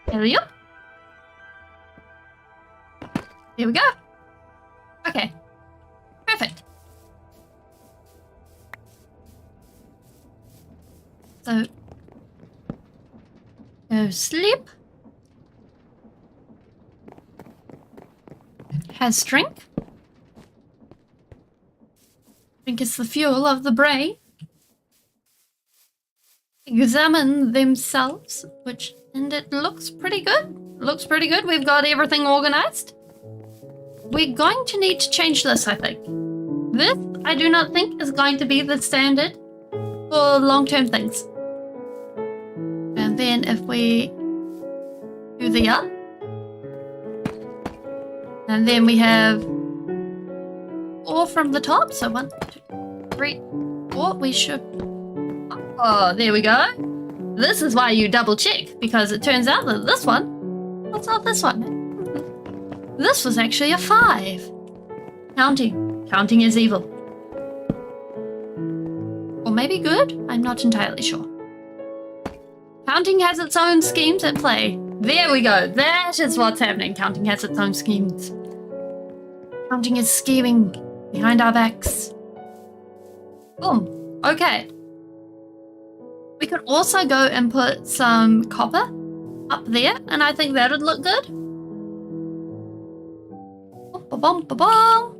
There we go. There we go. Okay. Perfect. So, go sleep. Has drink. Drink is the fuel of the brain. Examine themselves, and it looks pretty good. Looks pretty good. We've got everything organized. We're going to need to change this, I think. This, I do not think, is going to be the standard for long-term things. And then if we do the up, and then we have 4 from the top. So 1, 2, 3, 4. We should. Oh, there we go. This is why you double check, because it turns out that this one, what's not this one? This was actually a 5. Counting is evil. Or maybe good? I'm not entirely sure. Counting has its own schemes at play. There we go. That is what's happening. Counting has its own schemes. Counting is scheming behind our backs. Boom. Okay. We could also go and put some copper up there, and I think that would look good. Ba-bum-ba-bum.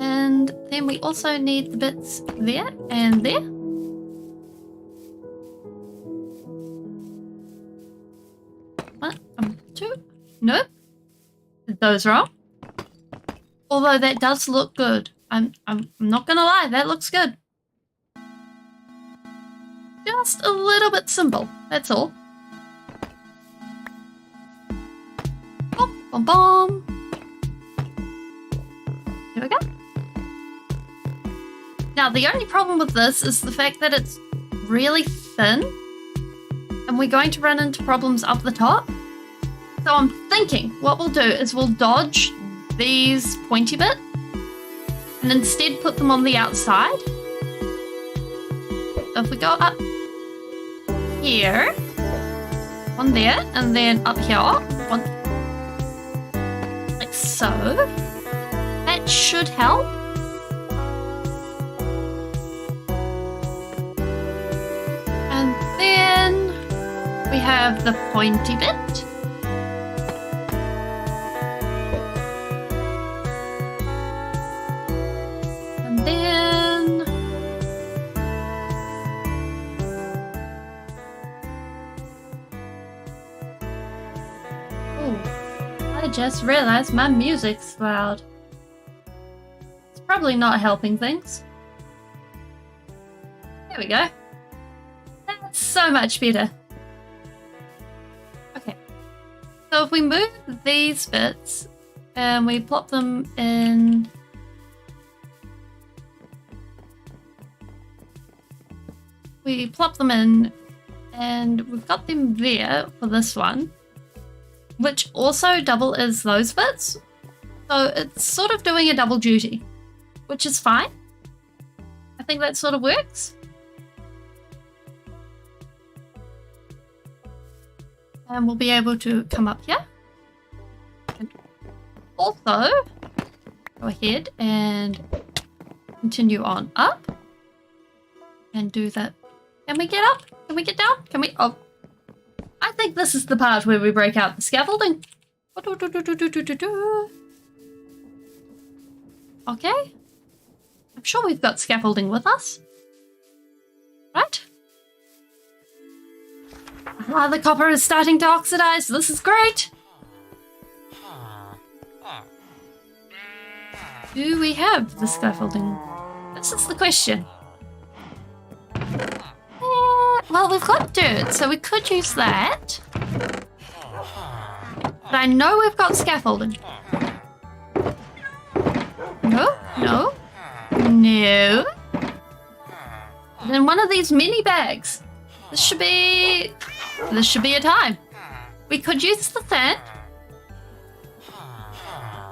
And then we also need the bits there and there. One, 2. Nope. Did those wrong? Although that does look good. I'm not gonna lie, that looks good. Just a little bit simple, that's all. Boom, boom, boom. Here we go. Now, the only problem with this is the fact that it's really thin, and we're going to run into problems up the top. So I'm thinking what we'll do is we'll dodge these pointy bits and instead put them on the outside. So if we go up here, one there, and then up here, one like so, that should help. And then we have the pointy bit. just realized my music's loud. It's probably not helping things. There we go. That's so much better. Okay. So if we move these bits and we plop them in... We plop them in and we've got them there for this one, which also double as those bits. So it's sort of doing a double duty, which is fine. I think that sort of works. And we'll be able to come up here. And also, go ahead and continue on up. And do that. Can we get up? Can we get down? Can we? Oh. I think this is the part where we break out the scaffolding. Okay. I'm sure we've got scaffolding with us. Right? Ah, the copper is starting to oxidize. This is great. Do we have the scaffolding? This is the question. Well, we've got dirt, so we could use that. But I know we've got scaffolding. No, no, no. And then one of these mini bags. This should be a time. We could use the sand.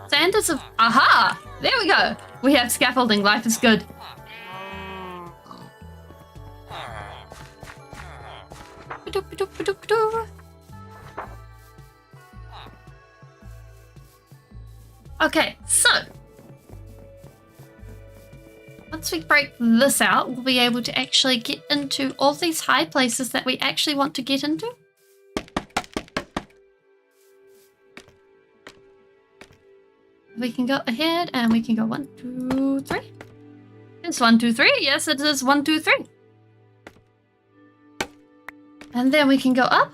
Sand is aha! There we go. We have scaffolding. Life is good. Okay, so once we break this out, we'll be able to actually get into all these high places that we actually want to get into. We can go ahead and we can go 1, 2, 3. It's 1, 2, 3. Yes, it is 1, 2, 3. And then we can go up.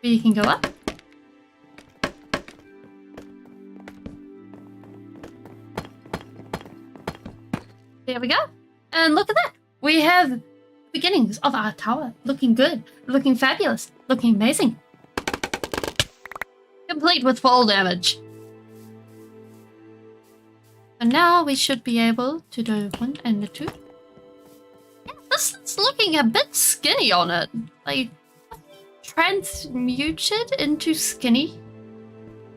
We can go up. There we go. And look at that. We have beginnings of our tower. Looking good. Looking fabulous. Looking amazing. Complete with fall damage. And now we should be able to do 1 and 2. Yeah, this is looking a bit skinny on it. Like, transmuted into skinny?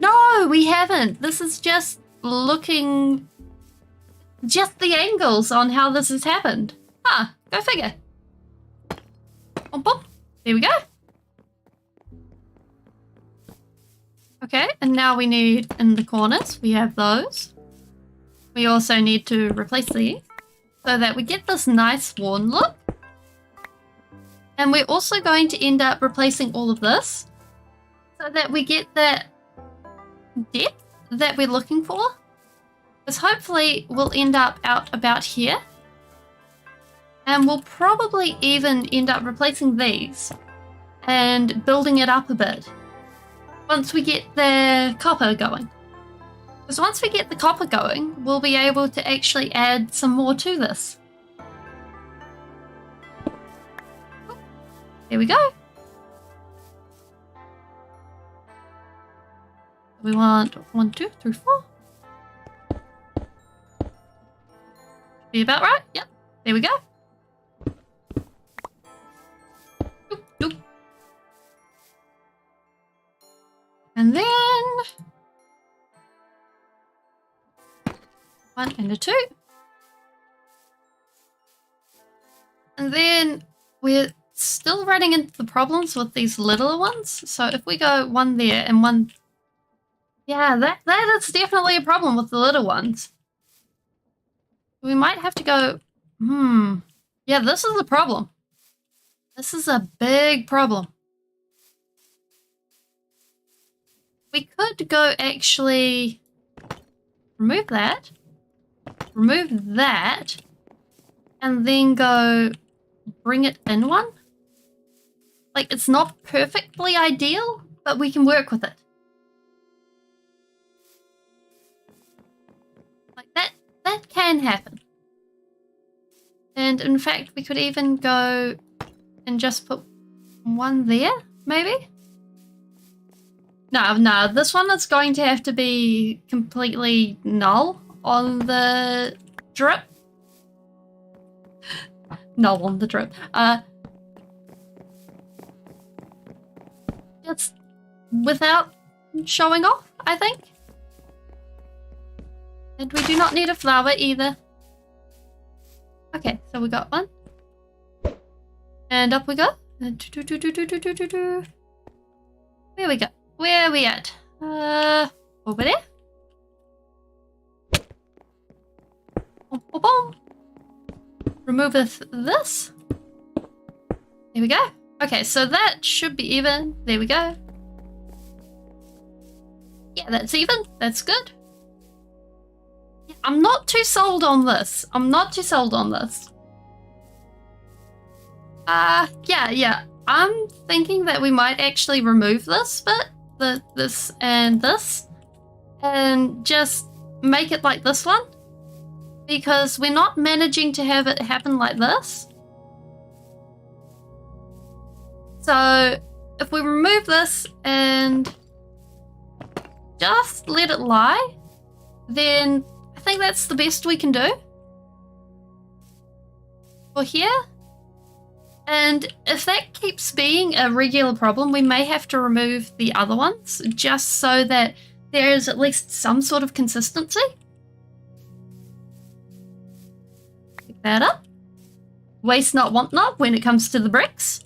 No, we haven't. This is just looking... Just the angles on how this has happened. Huh, go figure. Bump, bump. There we go. Okay, and now we need in the corners, we have those. We also need to replace these so that we get this nice worn look. And we're also going to end up replacing all of this so that we get that depth that we're looking for. Because hopefully we'll end up out about here. And we'll probably even end up replacing these and building it up a bit once we get the copper going. Because once we get the copper going, we'll be able to actually add some more to this. There we go. We want 1, 2, 3, 4. Be about right? Yep. There we go. Doop, doop. And then 1 and 2. And then we're still running into the problems with these littler ones. So if we go 1 there and 1... Yeah, that is definitely a problem with the little ones. We might have to go... Yeah, this is a problem. This is a big problem. We could go actually... Remove that. Remove that. And then go... Bring it in 1. Like, it's not perfectly ideal, but we can work with it. can happen. And in fact, we could even go and just put one there, maybe? No, this one is going to have to be completely null on the drip. Null on the drip. Just without showing off, I think. And we do not need a flower either. Okay, so we got one. And up we go. Where we go? Where are we at? Over there? Boom, boom, boom. Removeth this. There we go. Okay, so that should be even. There we go. Yeah, that's even. That's good. I'm not too sold on this. I'm not too sold on this. Yeah. I'm thinking that we might actually remove this bit, this and this, and just make it like this one, because we're not managing to have it happen like this. So if we remove this and just let it lie, then I think that's the best we can do for here. And if that keeps being a regular problem, we may have to remove the other ones just so that there is at least some sort of consistency. Pick that up. Waste not, want not when it comes to the bricks.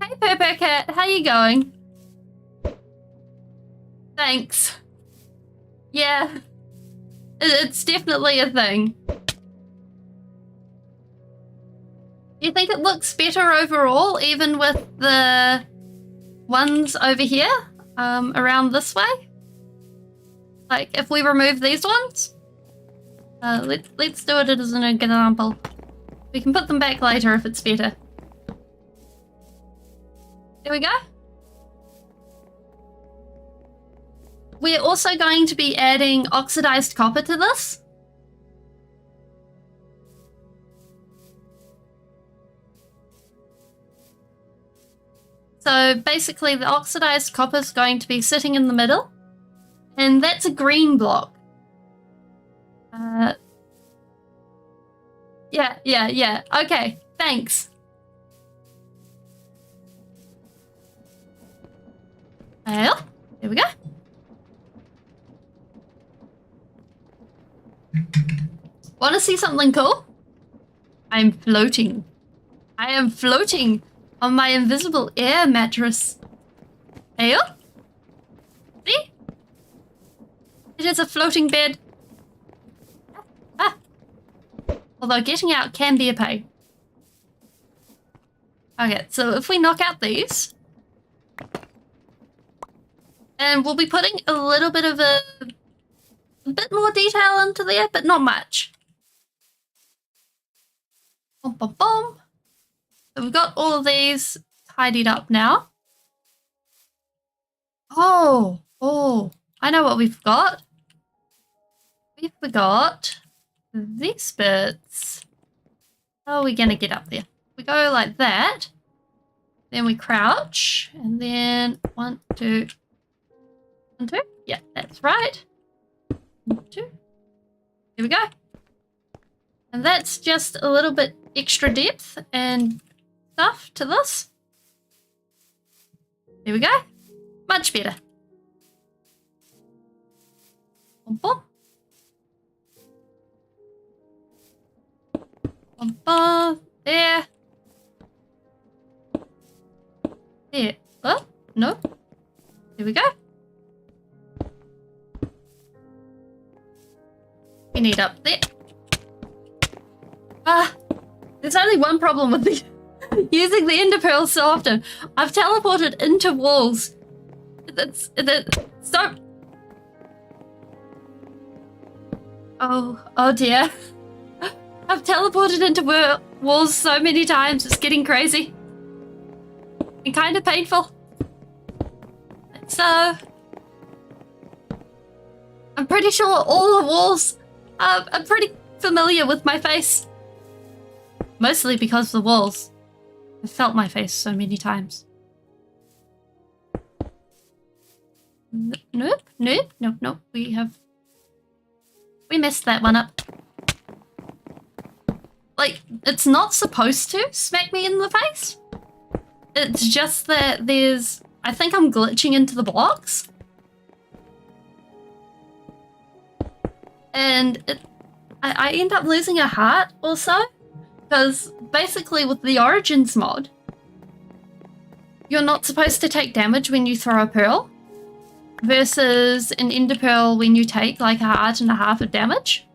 Hey Purple Cat, how you going? Thanks. Yeah, it's definitely a thing. Do you think it looks better overall, even with the ones over here, around this way? Like, if we remove these ones? Let's do it as an example. We can put them back later if it's better. There we go. We're also going to be adding oxidized copper to this. So basically the oxidized copper is going to be sitting in the middle, and that's a green block. Yeah. Okay, thanks. Well, there we go. Want to see something cool? I'm floating. I am floating on my invisible air mattress. Hey, see? It is a floating bed. Although getting out can be a pain. Okay, so if we knock out these, and we'll be putting a little bit of a bit more detail into there, but not much. Boom, boom, boom. So we've got all of these tidied up now. Oh, I know what we've got. We forgot these bits. How are we going to get up there? We go like that. Then we crouch. And then 1, 2. 1, 2. Yeah, that's right. 1, 2. Here we go. And that's just a little bit extra depth and stuff to this. There we go. Much better. Boom, boom. Boom, boom. There. There. Oh, no. There we go. We need up there. There's only one problem with the using the ender pearls so often. I've teleported into walls. That's so. Oh dear. I've teleported into walls so many times. It's getting crazy and kind of painful. So, I'm pretty sure all the walls are pretty familiar with my face. Mostly because the walls. I've felt my face so many times. Nope. We messed that one up. Like, it's not supposed to smack me in the face. It's just that there's... I think I'm glitching into the blocks. And I end up losing a heart or so. Because basically with the Origins mod, you're not supposed to take damage when you throw a pearl. Versus an Ender Pearl when you take like a heart and a half of damage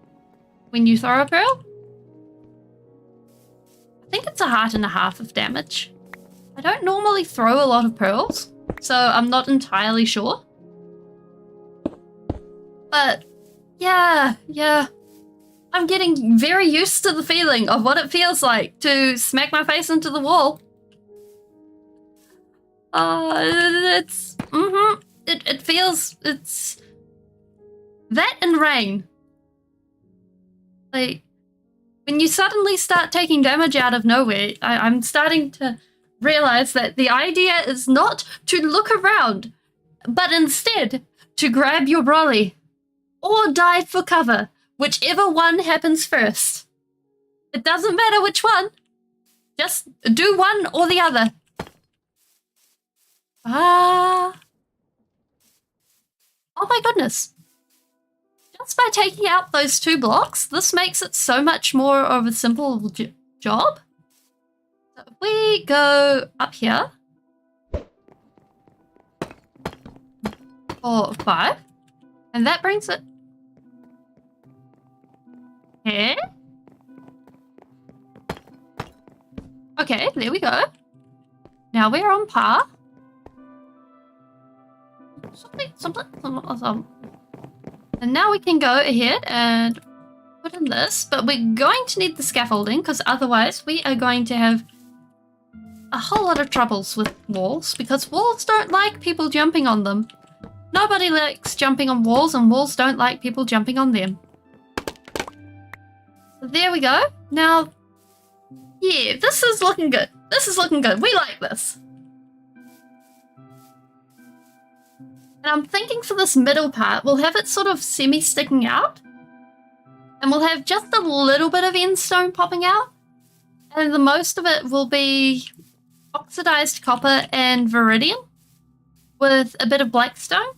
when you throw a pearl. I think it's a heart and a half of damage. I don't normally throw a lot of pearls, so I'm not entirely sure. But yeah. I'm getting very used to the feeling of what it feels like to smack my face into the wall. It feels, it's that and Raine. Like, when you suddenly start taking damage out of nowhere, I'm starting to realize that the idea is not to look around, but instead to grab your brolly or dive for cover, whichever one happens first. It doesn't matter which one. Just do one or the other. Oh my goodness. Just by taking out those 2 blocks, this makes it so much more of a simple job. So if we go up here. 4, 5. And that brings it here. Okay, there we go. Now we're on par. Something. And now we can go ahead and put in this, but we're going to need the scaffolding because otherwise we are going to have a whole lot of troubles with walls because walls don't like people jumping on them. Nobody likes jumping on walls and walls don't like people jumping on them. So there we go. Now, yeah, this is looking good. This is looking good. We like this. And I'm thinking for this middle part, we'll have it sort of semi-sticking out. And we'll have just a little bit of end stone popping out. And the most of it will be oxidized copper and viridium with a bit of blackstone.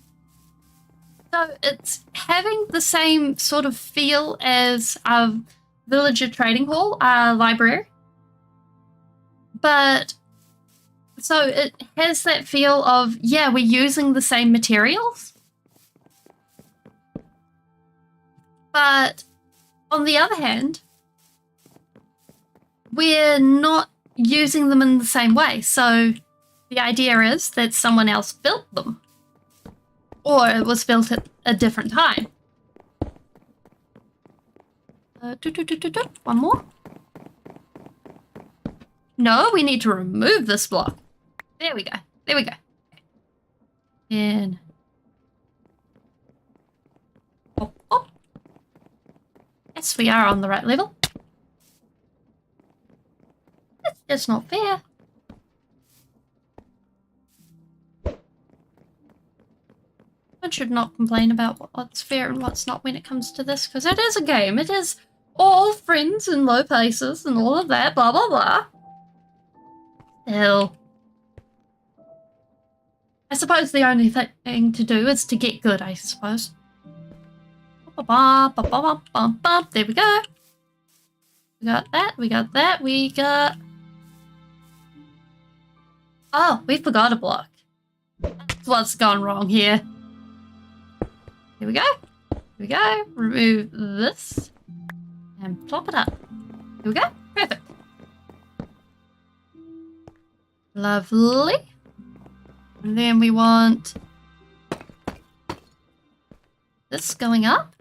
So it's having the same sort of feel as our villager trading hall, our library. But so it has that feel of, yeah, we're using the same materials. But on the other hand, we're not using them in the same way. So the idea is that someone else built them. Or it was built at a different time. One more. No, we need to remove this block. There we go. There we go. And oh. Yes, we are on the right level. That's just not fair. One should not complain about what's fair and what's not when it comes to this, because it is a game. It is all friends in low places and all of that, blah, blah, blah. Still. I suppose the only thing to do is to get good, I suppose. There we go. We got that, we got that, we got... Oh, we forgot a block. That's what's gone wrong here. Here we go. Here we go. Remove this. And plop it up. Here we go. Perfect. Lovely. And then we want this going up.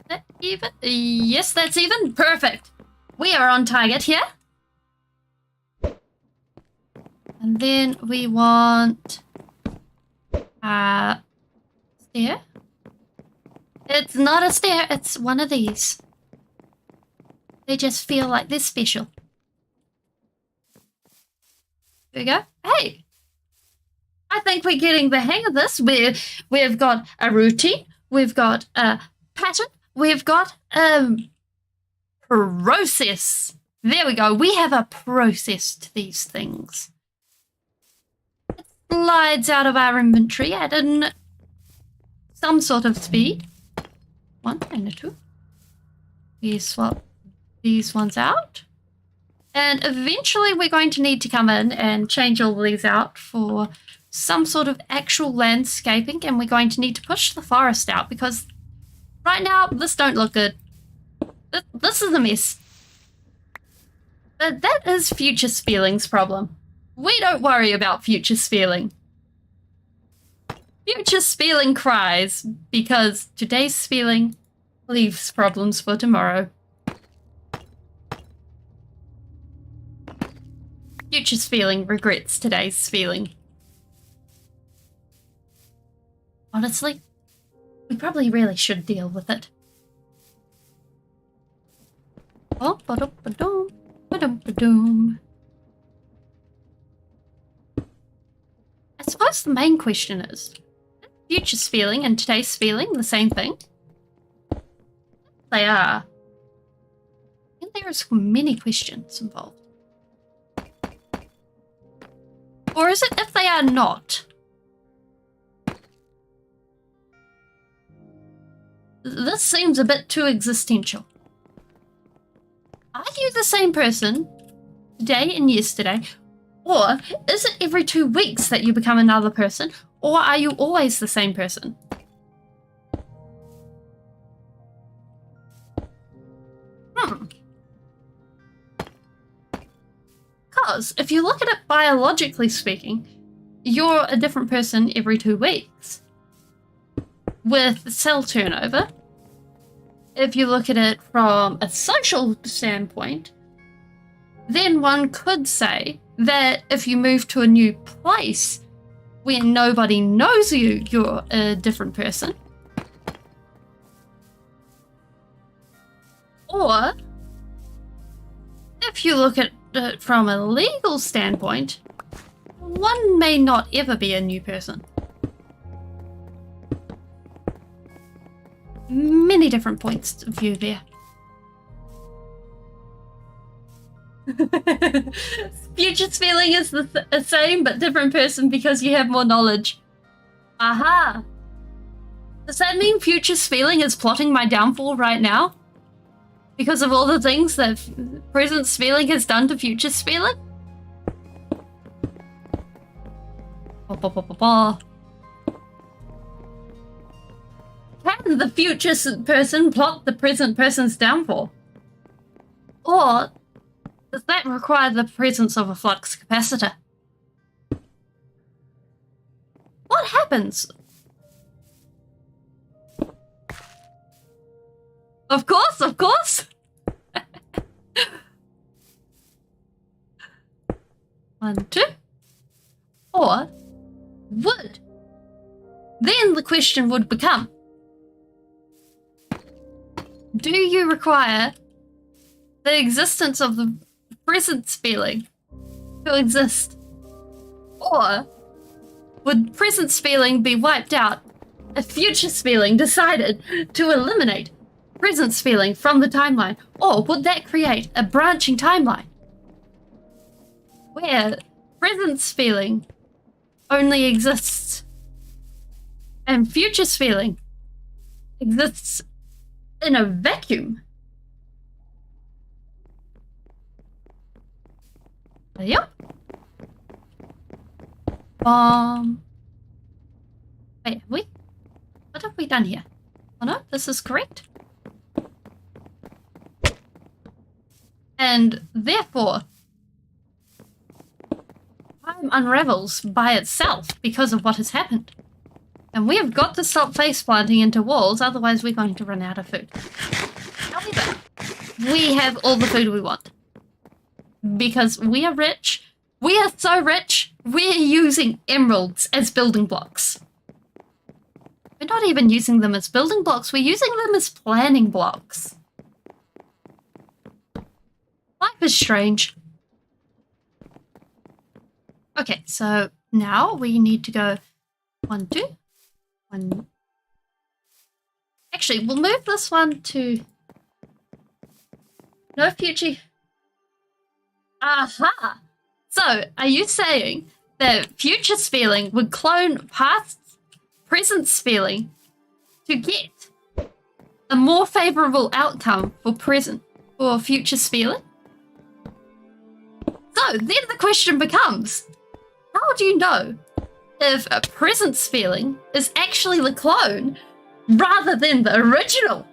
That even? Yes, that's even. Perfect. We are on target here. And then we want stair. It's not a stair, it's one of these. They just feel like they're special. There we go. Hey! I think we're getting the hang of this. We've got a routine, we've got a pattern, we've got a process. There we go. We have a process to these things. It slides out of our inventory at some sort of speed. 1 and a 2. We swap these ones out. And eventually we're going to need to come in and change all these out for some sort of actual landscaping, and we're going to need to push the forest out because right now this don't look good. This is a mess. But that is future Spieling's problem. We don't worry about future Spieling. Future Spieling cries because today's Spieling leaves problems for tomorrow. Future Spieling regrets today's Spieling. Honestly, we probably really should deal with it. Oh, ba-dum, ba-dum, ba-dum. I suppose the main question is, future Spieling and today's Spieling the same thing? They are. I think there is many questions involved. Or is it if they are not? This seems a bit too existential. Are you the same person today and yesterday? Or is it every 2 weeks that you become another person? Or are you always the same person? Because if you look at it biologically speaking, you're a different person every 2 weeks. With cell turnover, if you look at it from a social standpoint, then one could say that if you move to a new place where nobody knows you, you're a different person. Or if you look at it from a legal standpoint, one may not ever be a new person. Many different points of view there. Future Spieling is the same but different person because you have more knowledge. Aha! Does that mean Future Spieling is plotting my downfall right now? Because of all the things that present Spieling has done to future Spieling? Can the future person plot the present person's downfall? Or does that require the presence of a flux capacitor? What happens? Of course, of course! 1, 2. Or would. Then the question would become, do you require the existence of the present Spieling to exist? Or would present Spieling be wiped out if future Spieling decided to eliminate present Spieling from the timeline? Or would that create a branching timeline where present Spieling only exists and future Spieling exists in a vacuum? Yep. Wait, what have we done here? Oh no, this is correct. And therefore, time unravels by itself because of what has happened. And we have got to stop face planting into walls, otherwise we're going to run out of food. However, we have all the food we want. Because we are rich, We are so rich, we're using emeralds as building blocks. We're not even using them as building blocks, we're using them as planning blocks. Life is strange. Okay, so now we need to go 1, 2, 1. Actually, we'll move this one to no future. Aha! So, are you saying that future spelling would clone past present spelling to get a more favorable outcome for future spelling? So, then the question becomes, how do you know if a present spelling is actually the clone rather than the original?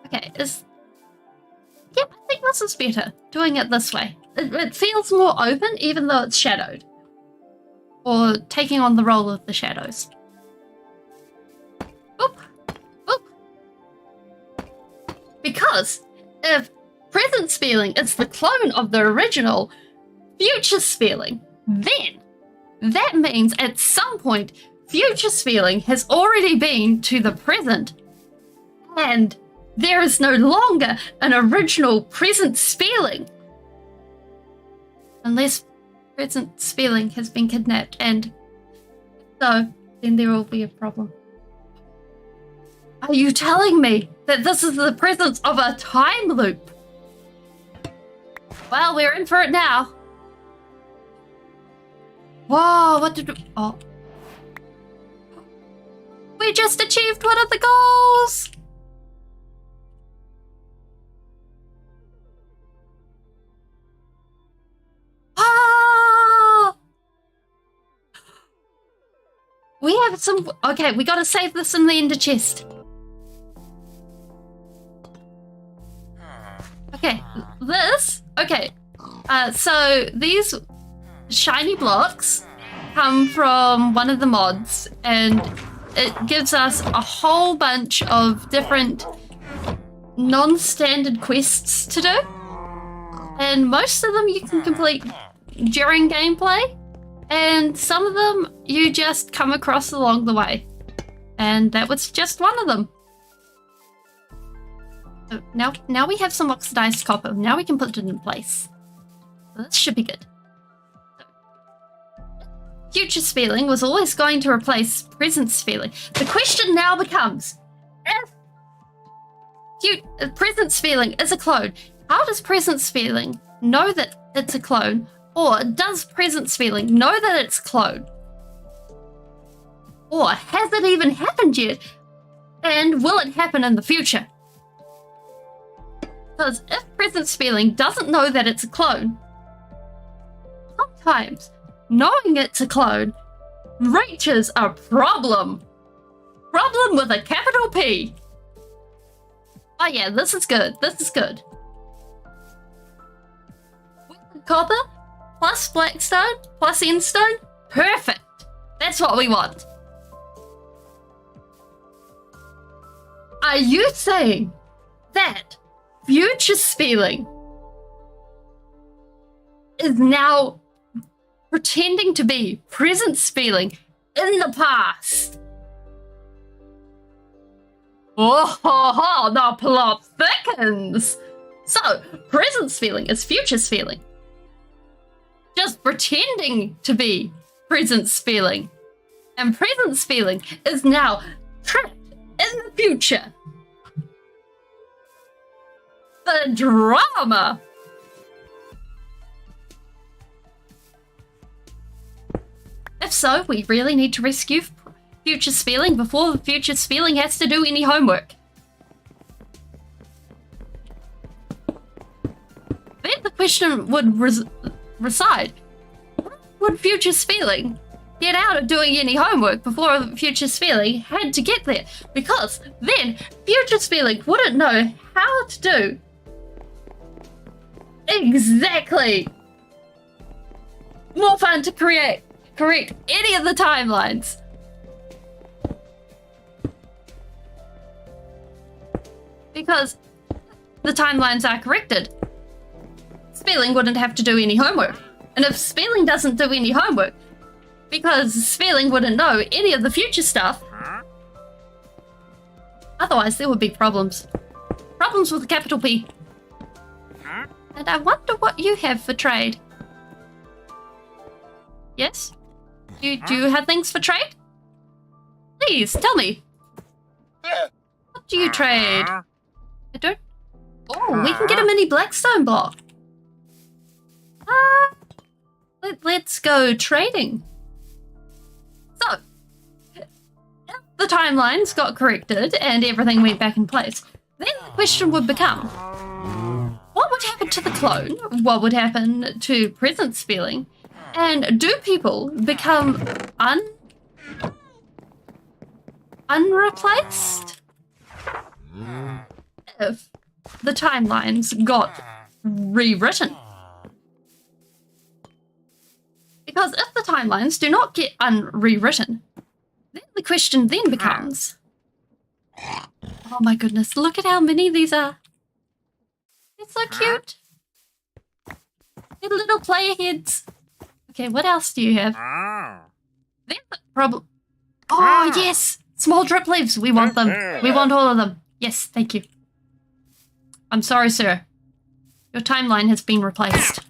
Okay, yeah, I think this is better, doing it this way. It feels more open even though it's shadowed. Or taking on the role of the shadows. Oop, oop. Because if present spelling is the clone of the original future spelling, then that means at some point future spelling has already been to the present and there is no longer an original present spelling. Unless present spelling has been kidnapped, and so then there will be a problem. Are you telling me that this is the presence of a time loop? Well, we're in for it now. Whoa, what did we... Oh. We just achieved one of the goals! Ah! We have some... Okay, we gotta save this in the ender chest. Okay, this... Okay, so these shiny blocks come from one of the mods, and it gives us a whole bunch of different non-standard quests to do. And most of them you can complete during gameplay, and some of them you just come across along the way. And that was just one of them. So now we have some oxidized copper. Now we can put it in place. So this should be good. Future spelling was always going to replace present spelling. The question now becomes, if present spelling is a clone, how does present spelling know that it's a clone? Or does present spelling know that it's clone? Or has it even happened yet? And will it happen in the future? Because if present spelling doesn't know that it's a clone, sometimes knowing it's a clone reaches a problem. Problem with a capital P. Oh yeah, this is good. This is good. Copper plus blackstone plus endstone. Perfect. That's what we want. Are you saying that future spelling is now pretending to be present spelling in the past? Oh, the plot thickens. So, present spelling is future spelling. Just pretending to be present spelling. And present spelling is now trapped in the future. The drama. If so, we really need to rescue future spelling before future spelling has to do any homework. Then the question would reside, would future spelling get out of doing any homework before future spelling had to get there? Because then future spelling wouldn't know how to do exactly more fun to correct any of the timelines. Because the timelines are corrected, Spelling wouldn't have to do any homework. And if Spelling doesn't do any homework, because Spelling wouldn't know any of the future stuff, otherwise there would be problems. Problems with a capital P. And I wonder what you have for trade. Yes? Do you have things for trade? Please, tell me. What do you trade? I don't... Oh, we can get a mini Blackstone block. Let's go trading. So, if the timelines got corrected and everything went back in place, then the question would become, what would happen to the clone? What would happen to present spelling? And do people become unreplaced? If the timelines got rewritten. Because if the timelines do not get rewritten, then the question then becomes, oh my goodness, look at how many these are. They're so cute. They're little player heads. Okay, what else do you have? Then the problem... Oh, yes! Small drip leaves. We want them. We want all of them. Yes, thank you. I'm sorry, sir. Your timeline has been replaced.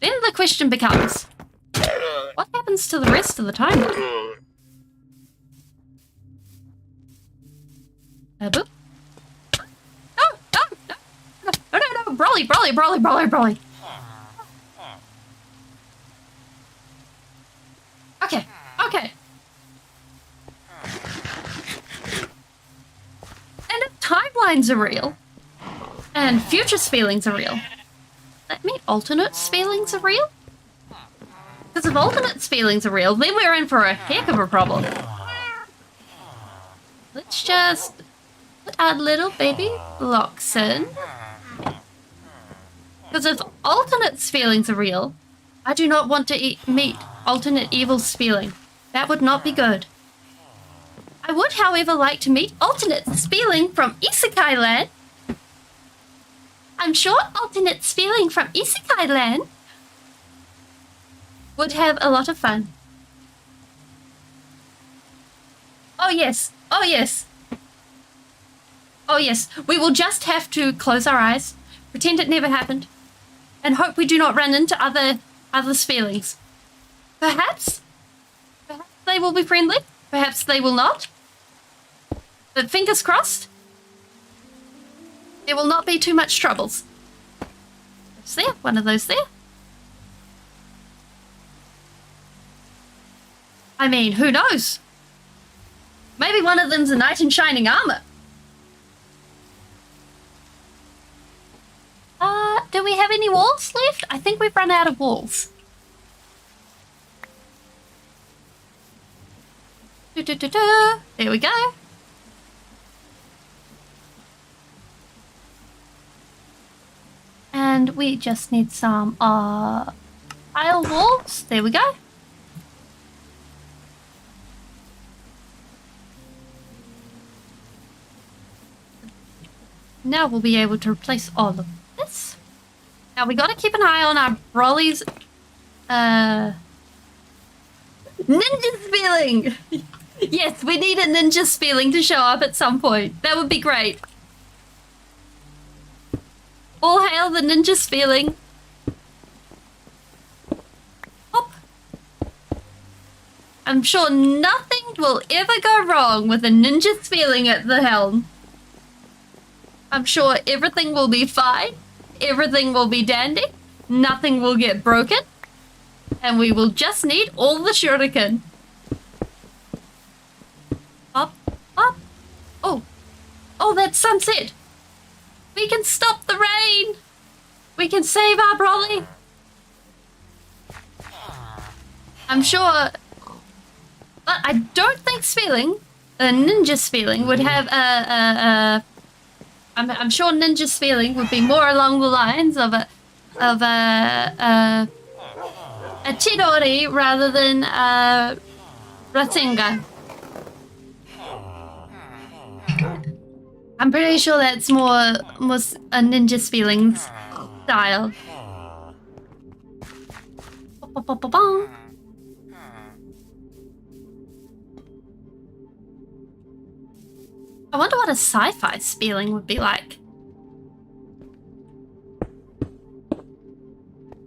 Then the question becomes, what happens to the rest of the timeline? Boop. No, Broly. Okay. And if timelines are real, and future feelings are real, that mean alternate feelings are real? Because if alternate feelings are real, then we're in for a heck of a problem. Let's just put our little baby blocks in. Because if alternate feelings are real, I do not want to meet alternate evil feeling. That would not be good. I would, however, like to meet alternate feeling from Isekai Land. I'm sure alternate feeling from Isekai Land would have a lot of fun. Oh yes. We will just have to close our eyes, pretend it never happened, and hope we do not run into others' feelings. Perhaps they will be friendly. Perhaps they will not. But fingers crossed, there will not be too much troubles. It's there, one of those there. I mean, who knows? Maybe one of them's a knight in shining armor. Do we have any walls left? I think we've run out of walls. There we go. And we just need some tile walls. There we go. Now we'll be able to replace all of this. Now we gotta keep an eye on our Broly's ninja spelling. Yes, we need a ninja spelling to show up at some point. That would be great. All hail the ninja spelling. Hop. I'm sure nothing will ever go wrong with a ninja spelling at the helm. I'm sure everything will be fine. Everything will be dandy. Nothing will get broken. And we will just need all the shuriken. Up. Oh, that's sunset. We can stop the rain. We can save our Broly. I'm sure... But I don't think spelling, a ninja spelling, would have I'm sure ninja spelling would be more along the lines of a Chidori rather than a Rasengan. I'm pretty sure that's more a ninja spelling style. Ba-ba-ba-ba-bong. I wonder what a sci-fi spelling would be like.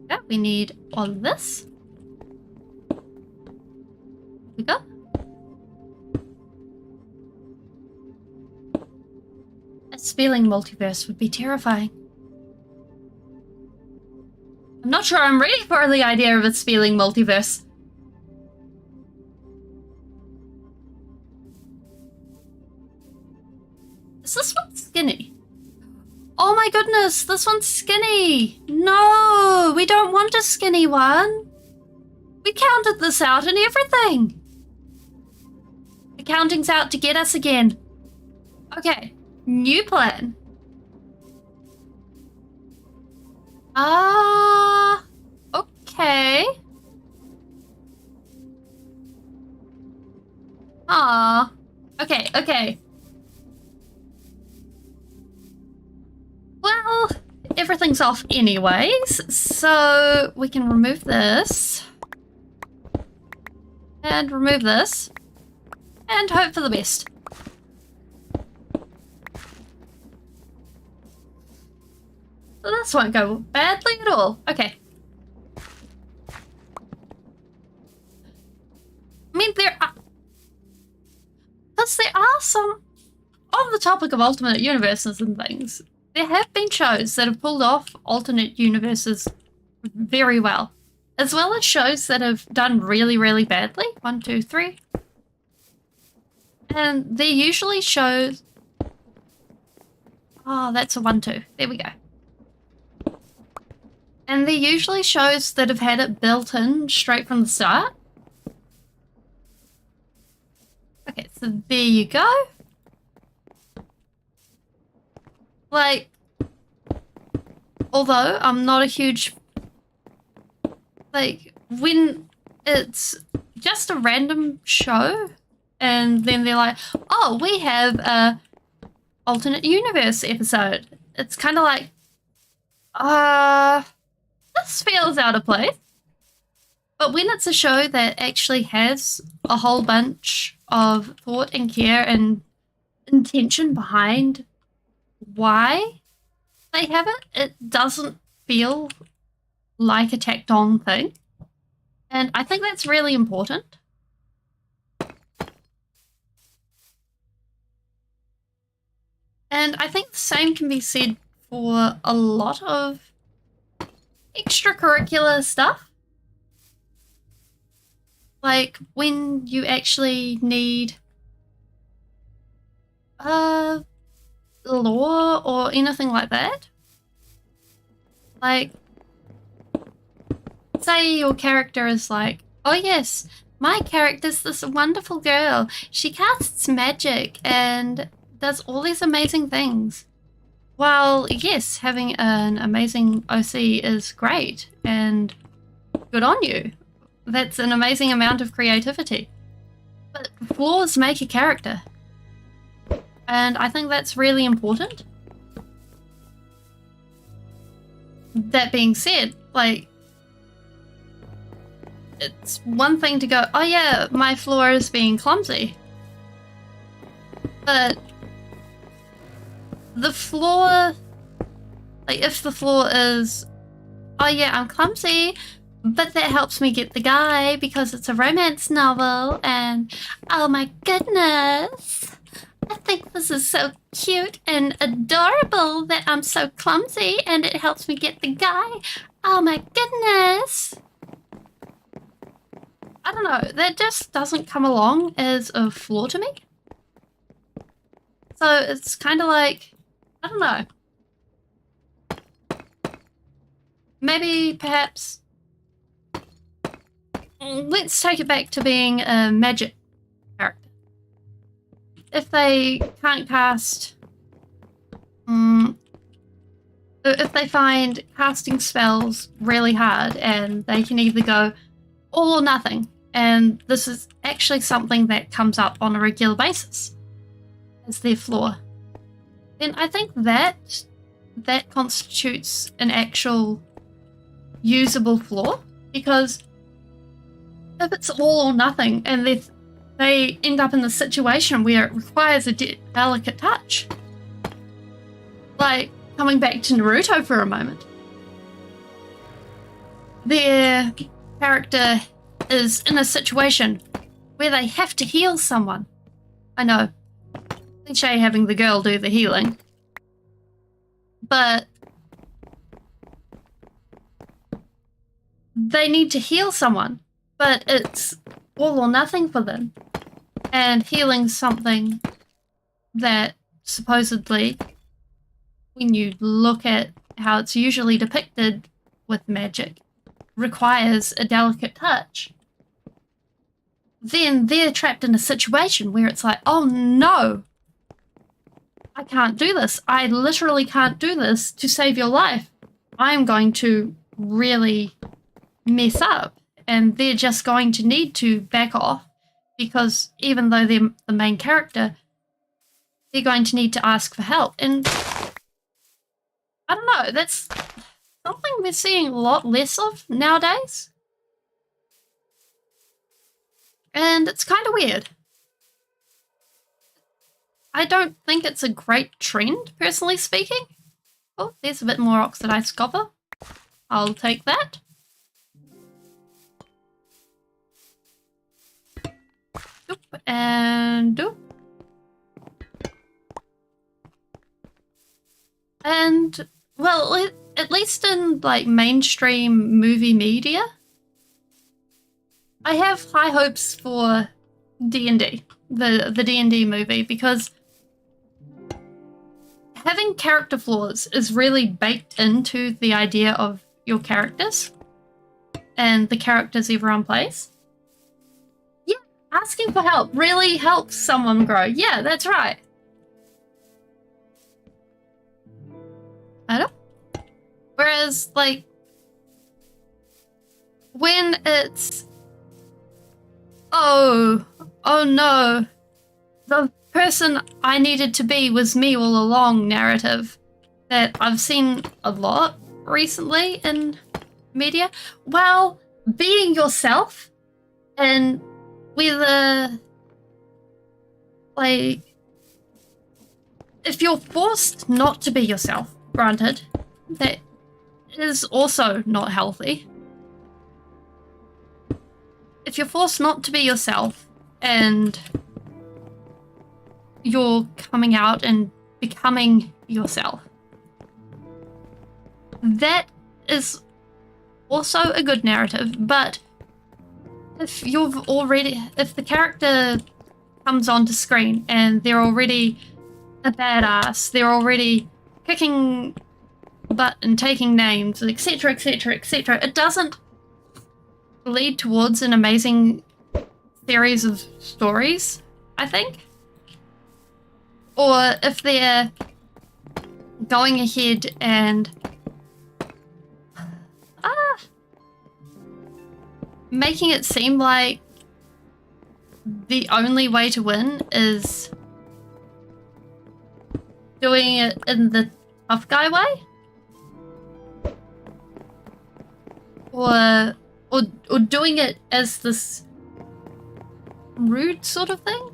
Yeah, we need all of this. Here we go. A spelling multiverse would be terrifying. I'm not sure I'm ready for the idea of a spelling multiverse. Is this one skinny? Oh my goodness, this one's skinny. No, we don't want a skinny one. We counted this out and everything. The counting's out to get us again. Okay, new plan. Okay. Okay. Well, everything's off anyways, so we can remove this. And remove this. And hope for the best. This won't go badly at all. Okay. I mean, because there are some... On the topic of alternate universes and things, there have been shows that have pulled off alternate universes very well. As well as shows that have done really, really badly. 1, 2, 3. And they're usually shows... Oh, that's a 1, 2. There we go. And they're usually shows that have had it built in straight from the start. Okay, so there you go. Like, although I'm not a huge... Like, when it's just a random show, and then they're like, oh, we have a alternate universe episode. It's kind of like, this feels out of place. But when it's a show that actually has a whole bunch of thought and care and intention behind why they have it, it doesn't feel like a tacked on thing. And I think that's really important. And I think the same can be said for a lot of extracurricular stuff. Like when you actually need lore or anything like that. Like, say your character is like, oh yes, my character's this wonderful girl. She casts magic and does all these amazing things. Well, yes, having an amazing OC is great and good on you. That's an amazing amount of creativity. But flaws make a character. And I think that's really important. That being said, like, it's one thing to go, oh yeah, my flaw is being clumsy. But the flaw, like if the flaw is, oh yeah, I'm clumsy, but that helps me get the guy because it's a romance novel and oh my goodness, I think this is so cute and adorable that I'm so clumsy and it helps me get the guy. Oh my goodness. I don't know, that just doesn't come along as a flaw to me. So it's kind of like, I don't know. Maybe, perhaps, let's take it back to being a magic character. If they can't cast, if they find casting spells really hard and they can either go all or nothing, and this is actually something that comes up on a regular basis as their flaw. then I think that constitutes an actual usable flaw, because if it's all or nothing and they end up in the situation where it requires a delicate touch, like coming back to Naruto for a moment, their character is in a situation where they have to heal someone. I know, cliche having the girl do the healing, but they need to heal someone, but it's all or nothing for them. And healing something that supposedly, when you look at how it's usually depicted with magic, requires a delicate touch, then they're trapped in a situation where it's like, oh no, I can't do this. I literally can't do this to save your life. I'm going to really mess up, and they're just going to need to back off, because even though they're the main character, they're going to need to ask for help. And I don't know, that's something we're seeing a lot less of nowadays. And it's kind of weird. I don't think it's a great trend, personally speaking. Oh, there's a bit more oxidized copper. I'll take that. Doop and doop. And, well, at least in, like, mainstream movie media, I have high hopes for D&D, the D&D movie, because having character flaws is really baked into the idea of your characters and the characters everyone plays. Yeah, asking for help really helps someone grow. Yeah, that's right. I don't. Whereas, like, when it's, oh no, the person I needed to be was me all along narrative that I've seen a lot recently in media. Well, being yourself, and whether, like, if you're forced not to be yourself, granted, that is also not healthy. If you're forced not to be yourself and you're coming out and becoming yourself, that is also a good narrative. But if the character comes onto screen and they're already a badass, they're already kicking butt and taking names, etc., etc., etc., it doesn't lead towards an amazing series of stories, I think. Or if they're going ahead and making it seem like the only way to win is doing it in the tough guy way, or doing it as this rude sort of thing,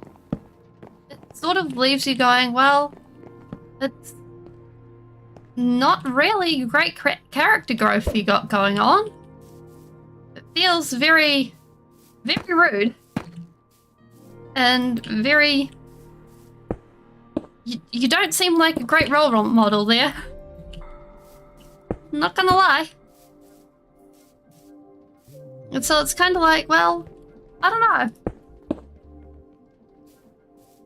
it sort of leaves you going, well, it's not really great character growth you got going on. It feels very, very rude and very... You don't seem like a great role model there. Not gonna lie. And so it's kind of like, well, I don't know.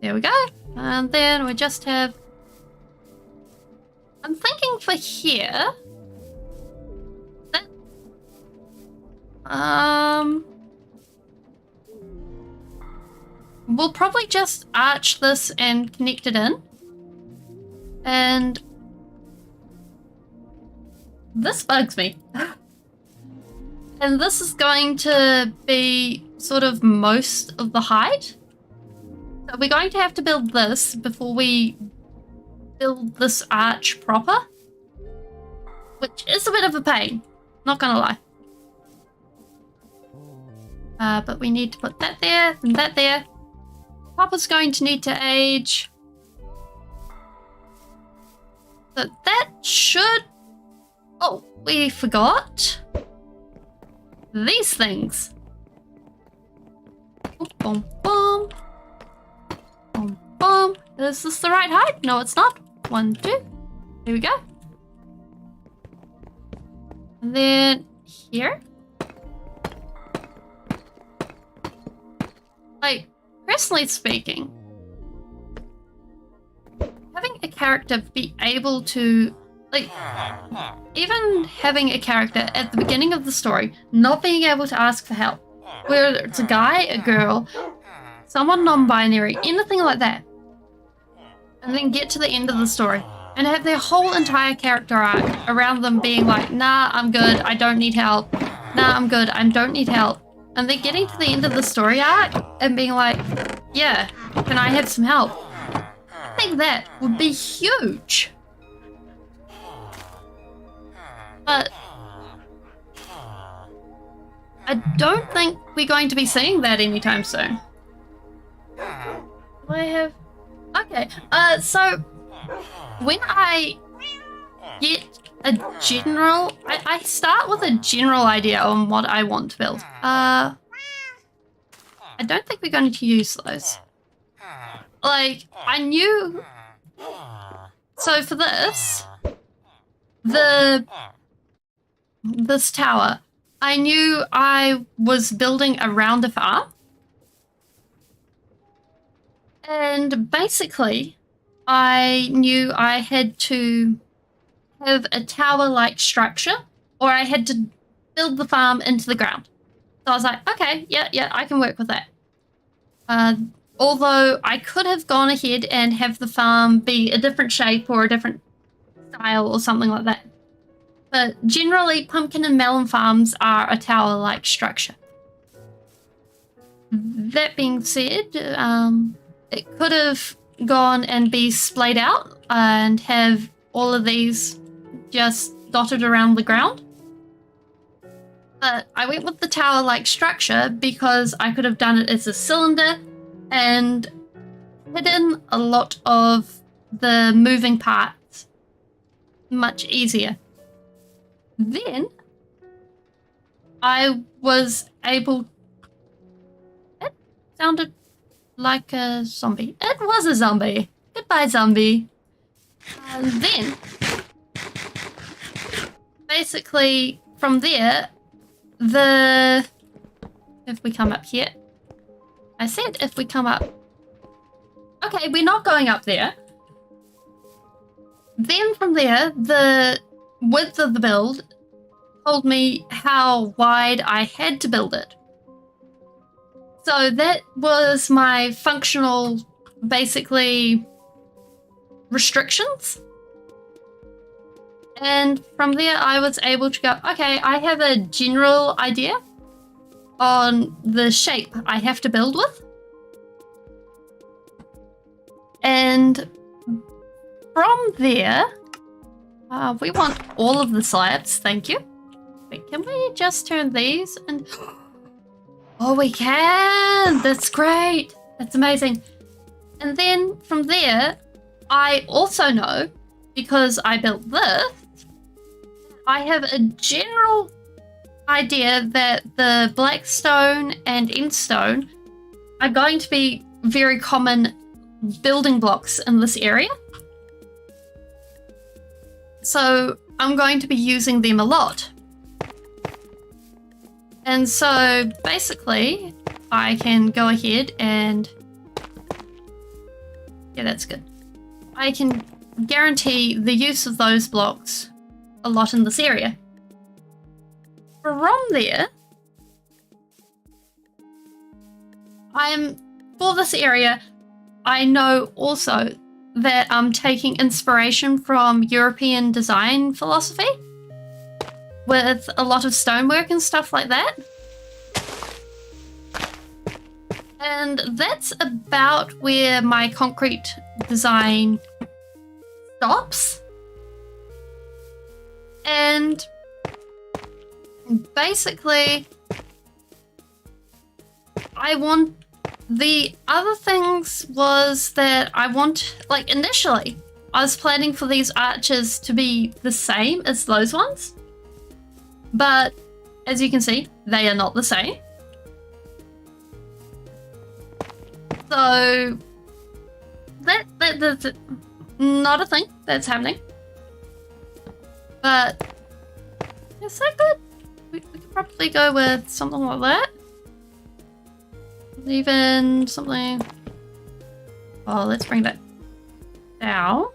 There we go. And then we just have... I'm thinking for here... that... we'll probably just arch this and connect it in. And... this bugs me. And this is going to be sort of most of the height. So we're going to have to build this before we build this arch proper, which is a bit of a pain, not gonna lie. But we need to put that there and that there. Copper's going to need to age. So that should... Oh, we forgot these things. Boom, boom, boom, boom. Is this the right height? No, it's not. 1, 2. Here we go. And then here. Like, personally speaking, having a character be able to, like, even having a character at the beginning of the story not being able to ask for help, whether it's a guy, a girl, someone non-binary, anything like that, and then get to the end of the story and have their whole entire character arc around them being like, nah, I'm good, I don't need help. Nah, I'm good, I don't need help. And then getting to the end of the story arc and being like, yeah, can I have some help? I think that would be huge. But I don't think we're going to be seeing that anytime soon. Do I have... Okay, so when I get a general... I start with a general idea on what I want to build. I don't think we're going to use those. Like, I knew... So for this... This tower, I knew I was building around a farm. And basically, I knew I had to have a tower-like structure, or I had to build the farm into the ground. So I was like, okay, yeah, I can work with that. Although I could have gone ahead and have the farm be a different shape or a different style or something like that. But generally, pumpkin and melon farms are a tower-like structure. That being said, it could have gone and be splayed out and have all of these just dotted around the ground. But I went with the tower-like structure because I could have done it as a cylinder and hidden a lot of the moving parts much easier. Then I was able... It sounded like a zombie. It was a zombie. Goodbye, zombie. And then, basically, from there, if we come up here, I said if we come up... Okay, we're not going up there. Then from there, the width of the build told me how wide I had to build it. So that was my functional, basically, restrictions. And from there, I was able to go, okay, I have a general idea on the shape I have to build with. And from there, we want all of the slabs, thank you. Wait, can we just turn these and... Oh, we can! That's great! That's amazing. And then from there, I also know, because I built this, I have a general idea that the black stone and endstone are going to be very common building blocks in this area. So I'm going to be using them a lot. And so basically I can go ahead and... Yeah, that's good. I can guarantee the use of those blocks a lot in this area. From there, for this area, I know also that I'm taking inspiration from European design philosophy with a lot of stonework and stuff like that. And that's about where my concrete design stops. And basically, the other things was that like initially, I was planning for these arches to be the same as those ones. But as you can see, they are not the same. So that's not a thing that's happening. But is that good? We could probably go with something like that. Even something. Oh, let's bring that down.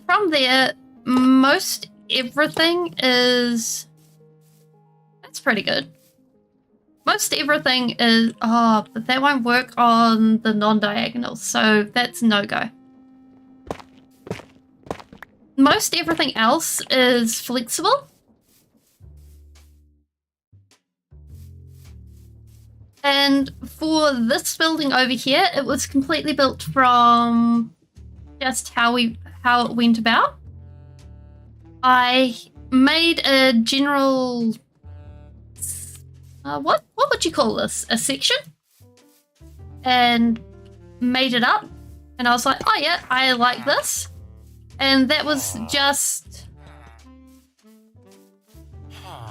From there, most everything is. That's pretty good. Most everything is. Oh, but that won't work on the non-diagonals, so that's no-go. Most everything else is flexible. And for this building over here, it was completely built from just how it went about. I made a general, what would you call this? A section? And made it up. And I was like, oh yeah, I like this. And that was just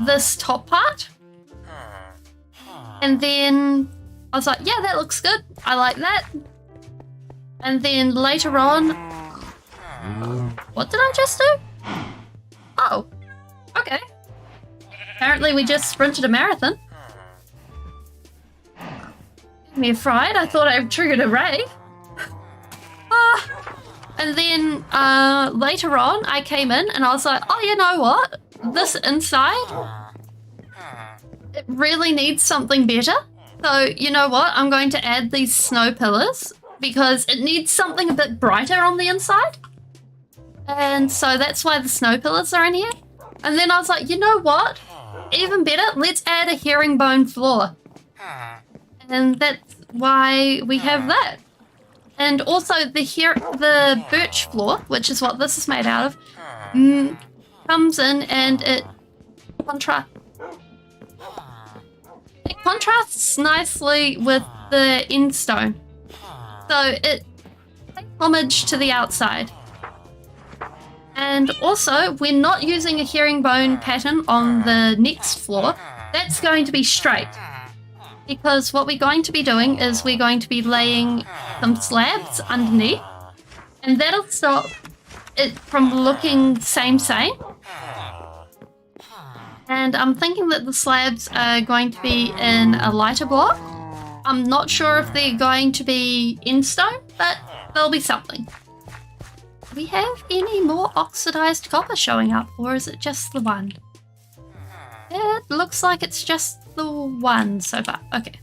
this top part. And then I was like, yeah, that looks good. I like that. And then later on, what did I just do? Oh, okay. Apparently we just sprinted a marathon. Gave me a fright. I thought I triggered a rave. And then later on, I came in and I was like, oh, you know what? This inside, it really needs something better. So, you know what? I'm going to add these snow pillars because it needs something a bit brighter on the inside. And so that's why the snow pillars are in here. And then I was like, you know what? Even better, let's add a herringbone floor. And that's why we have that. And also the birch floor, which is what this is made out of, comes in and it contrasts nicely with the end stone. So it takes homage to the outside. And also, we're not using a herringbone pattern on the next floor. That's going to be straight. Because what we're going to be doing is we're going to be laying some slabs underneath. And that'll stop it from looking same. And I'm thinking that the slabs are going to be in a lighter block. I'm not sure if they're going to be in stone, but there'll be something. Do we have any more oxidized copper showing up, or is it just the one? It looks like it's just the one so far. Okay.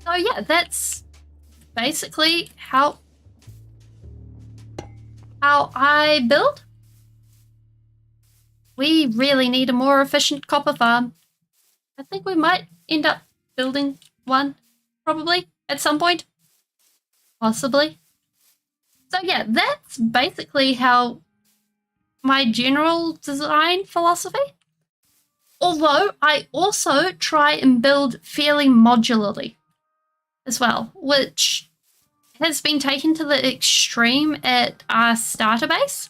So yeah, that's basically how I build. We really need a more efficient copper farm. I think we might end up building one, probably, at some point. Possibly. So yeah, that's basically how my general design philosophy. Although I also try and build fairly modularly as well, which has been taken to the extreme at our starter base.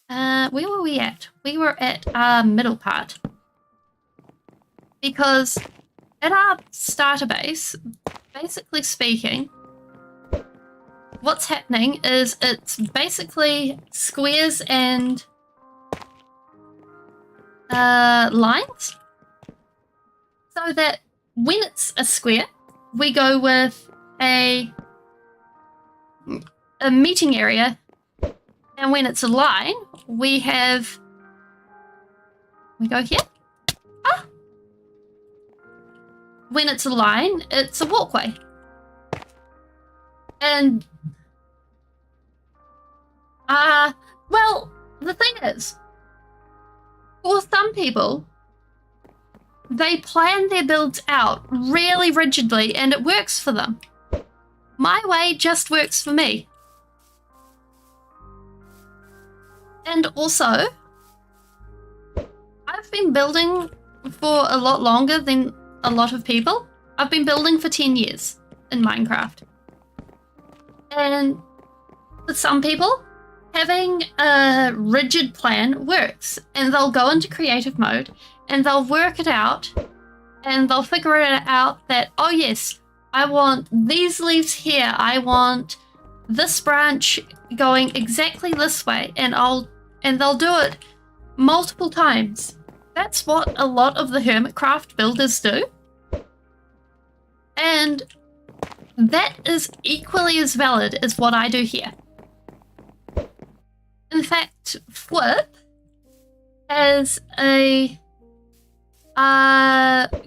Where were we at? We were at our middle part. Because at our starter base, basically speaking, what's happening is it's basically squares and lines. So that when it's a square, we go with a meeting area. And when it's a line, we go here. When it's a line, it's a walkway. And, well, the thing is, for some people, they plan their builds out really rigidly and it works for them. My way just works for me. And also, I've been building for a lot longer than a lot of people. I've been building for 10 years in Minecraft. And with some people, having a rigid plan works. And they'll go into creative mode and they'll work it out and they'll figure it out that, oh yes, I want these leaves here. I want this branch going exactly this way, and they'll do it multiple times. That's what a lot of the Hermitcraft builders do. And that is equally as valid as what I do here. In fact, Flip has a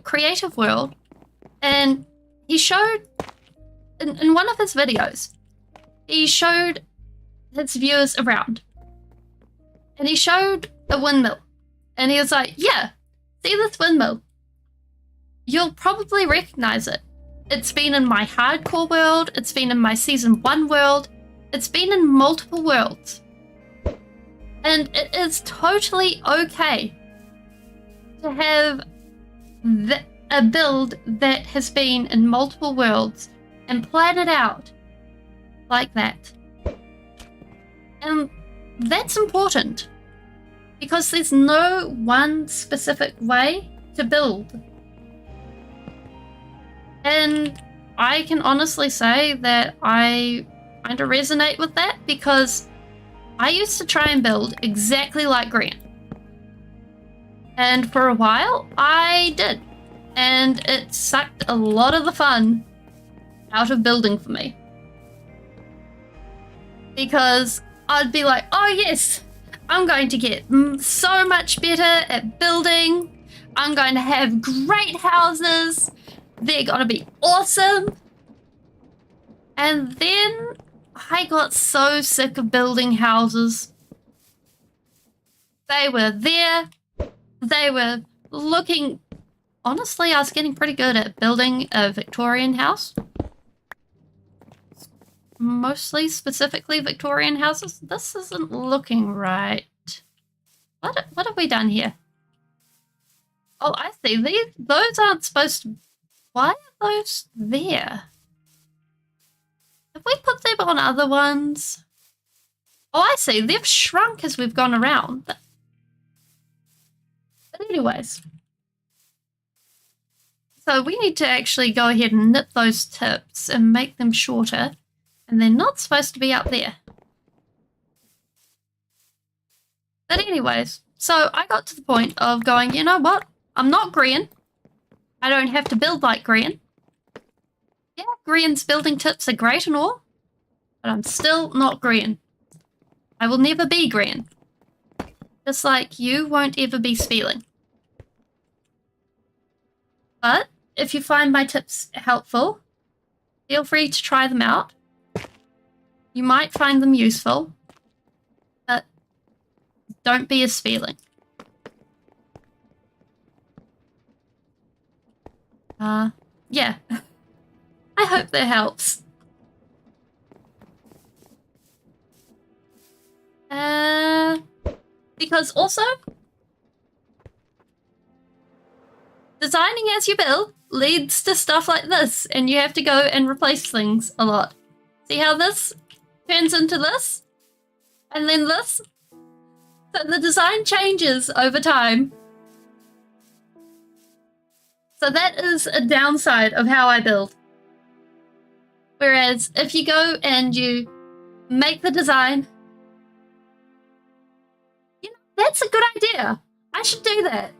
creative world, and he showed in one of his videos, he showed his viewers around, and he showed a windmill, and he was like, yeah, see this windmill? You'll probably recognize it. It's been in my hardcore world, it's been in my season 1 world, it's been in multiple worlds. And it is totally okay to have a build that has been in multiple worlds and plan it out like that. And that's important because there's no one specific way to build. And I can honestly say that I kind of resonate with that because I used to try and build exactly like Raine. And for a while, I did. And it sucked a lot of the fun out of building for me. Because I'd be like, oh yes, I'm going to get so much better at building. I'm going to have great houses. They're going to be awesome. And then I got so sick of building houses. They were there. They were looking... Honestly, I was getting pretty good at building a Victorian house. Mostly, specifically Victorian houses. This isn't looking right. What have we done here? Oh, I see. Those aren't supposed to... Why are those there? Have we put them on other ones? Oh, I see. They've shrunk as we've gone around. But anyways. So we need to actually go ahead and nip those tips and make them shorter. And they're not supposed to be up there. But anyways, so I got to the point of going, you know what? I'm not Grian. I don't have to build like Grian. Yeah, Grian's building tips are great and all, but I'm still not Grian. I will never be Grian. Just like you won't ever be Spieling. But if you find my tips helpful, feel free to try them out. You might find them useful, but don't be a Spieling. Yeah. I hope that helps. Because also, designing as you build leads to stuff like this, and you have to go and replace things a lot. See how this turns into this? And then this? So the design changes over time. So that is a downside of how I build. Whereas if you go and you make the design, you know, that's a good idea. I should do that.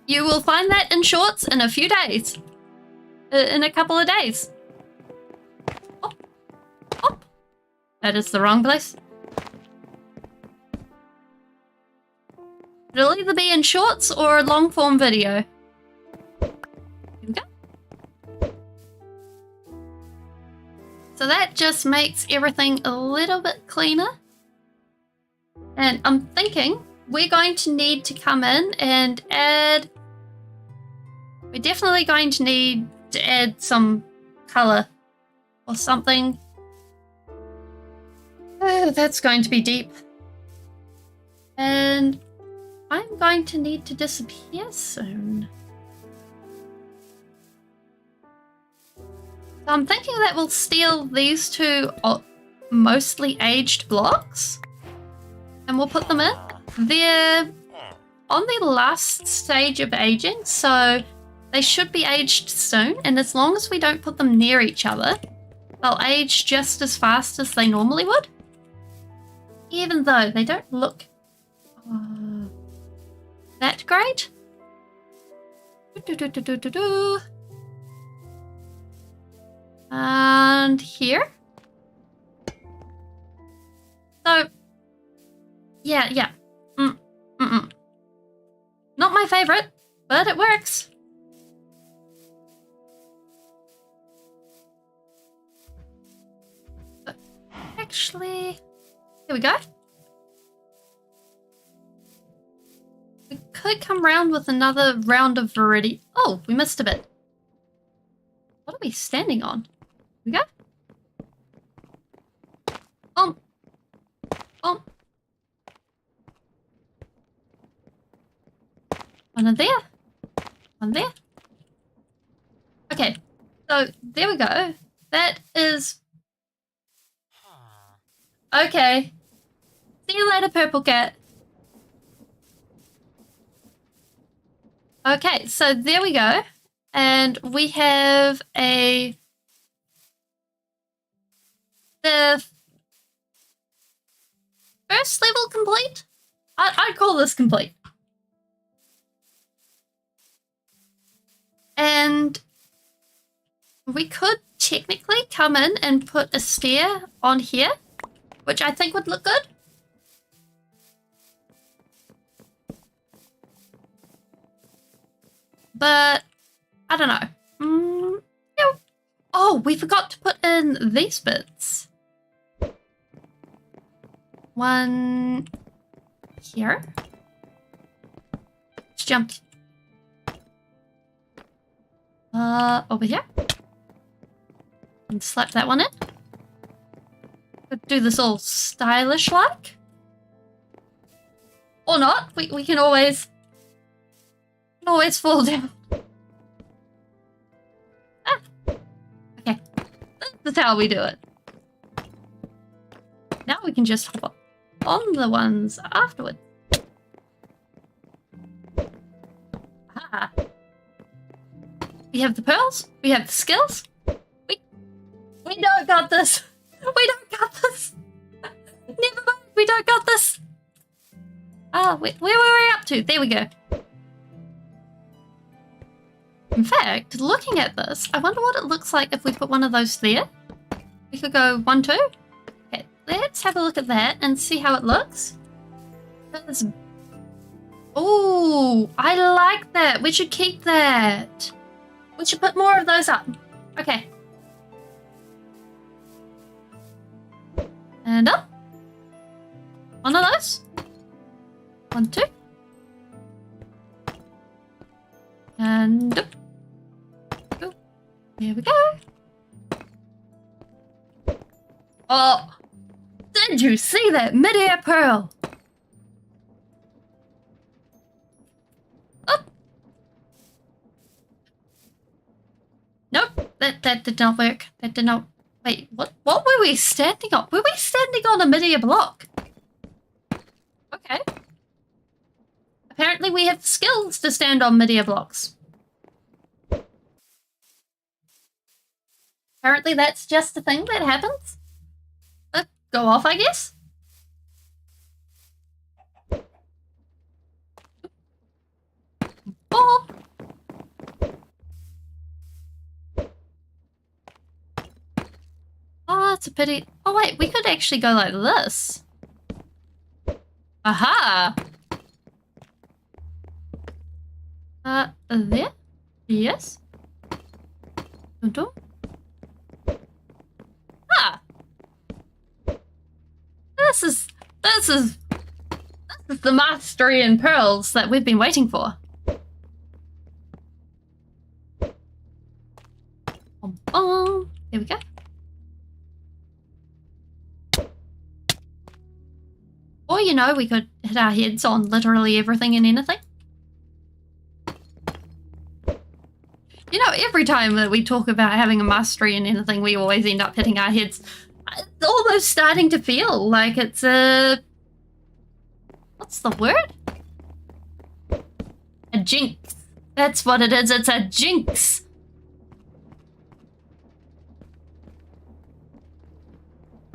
You will find that in shorts in a few days. In a couple of days. Oh. Oh. That is the wrong place. It'll either be in shorts or a long form video. Here we go. So that just makes everything a little bit cleaner. And I'm thinking we're going to need to come in and add... We're definitely going to need to add some color or something. Oh, that's going to be deep. And I'm going to need to disappear soon. So I'm thinking that we'll steal these two mostly aged blocks and we'll put them in. They're on the last stage of aging, so they should be aged soon. And as long as we don't put them near each other, they'll age just as fast as they normally would. Even though they don't look that great. And here. So, yeah. Not my favorite, but it works. But actually, here we go. We could come round with another round of variety. Oh, we missed a bit. What are we standing on? Here we go. One in there. One there. Okay, so there we go. That is... Okay. See you later, purple cat. Okay, so there we go. And we have the first level complete? I'd call this complete. And we could technically come in and put a stair on here, which I think would look good. But I don't know. Yeah. Oh, we forgot to put in these bits. One here. Let's jump over here. And slap that one in. Could do this all stylish like. Or not. We can always fall down. Ah. Okay. That's how we do it. Now we can just hop on the ones afterwards. Ah. We have the pearls. We have the skills. We don't got this. We don't got this. Never mind. We don't got this. Ah, where were we up to? There we go. In fact, looking at this, I wonder what it looks like if we put one of those there. We could go 1, 2. Okay, let's have a look at that and see how it looks. Oh, I like that. We should keep that. We should put more of those up. Okay. And up. One of those. 1, 2. And up. Oh, there we go. Oh, did you see that mid-air pearl? Up. Nope, that did not work. That did not. Wait, what were we standing on? Were we standing on a mid-air block? Okay. Apparently we have skills to stand on mid-air blocks. Apparently that's just a thing that happens. Go off, I guess. Oh. Oh, it's a pity. Oh wait, we could actually go like this. Aha! There? Yes? Dun-dun. Ah! This is is the mastery in pearls that we've been waiting for. There we go. Or, you know, we could hit our heads on literally everything and anything. You know, every time that we talk about having a mastery in anything, we always end up hitting our heads. It's almost starting to feel like it's a... What's the word? A jinx. That's what it is. It's a jinx.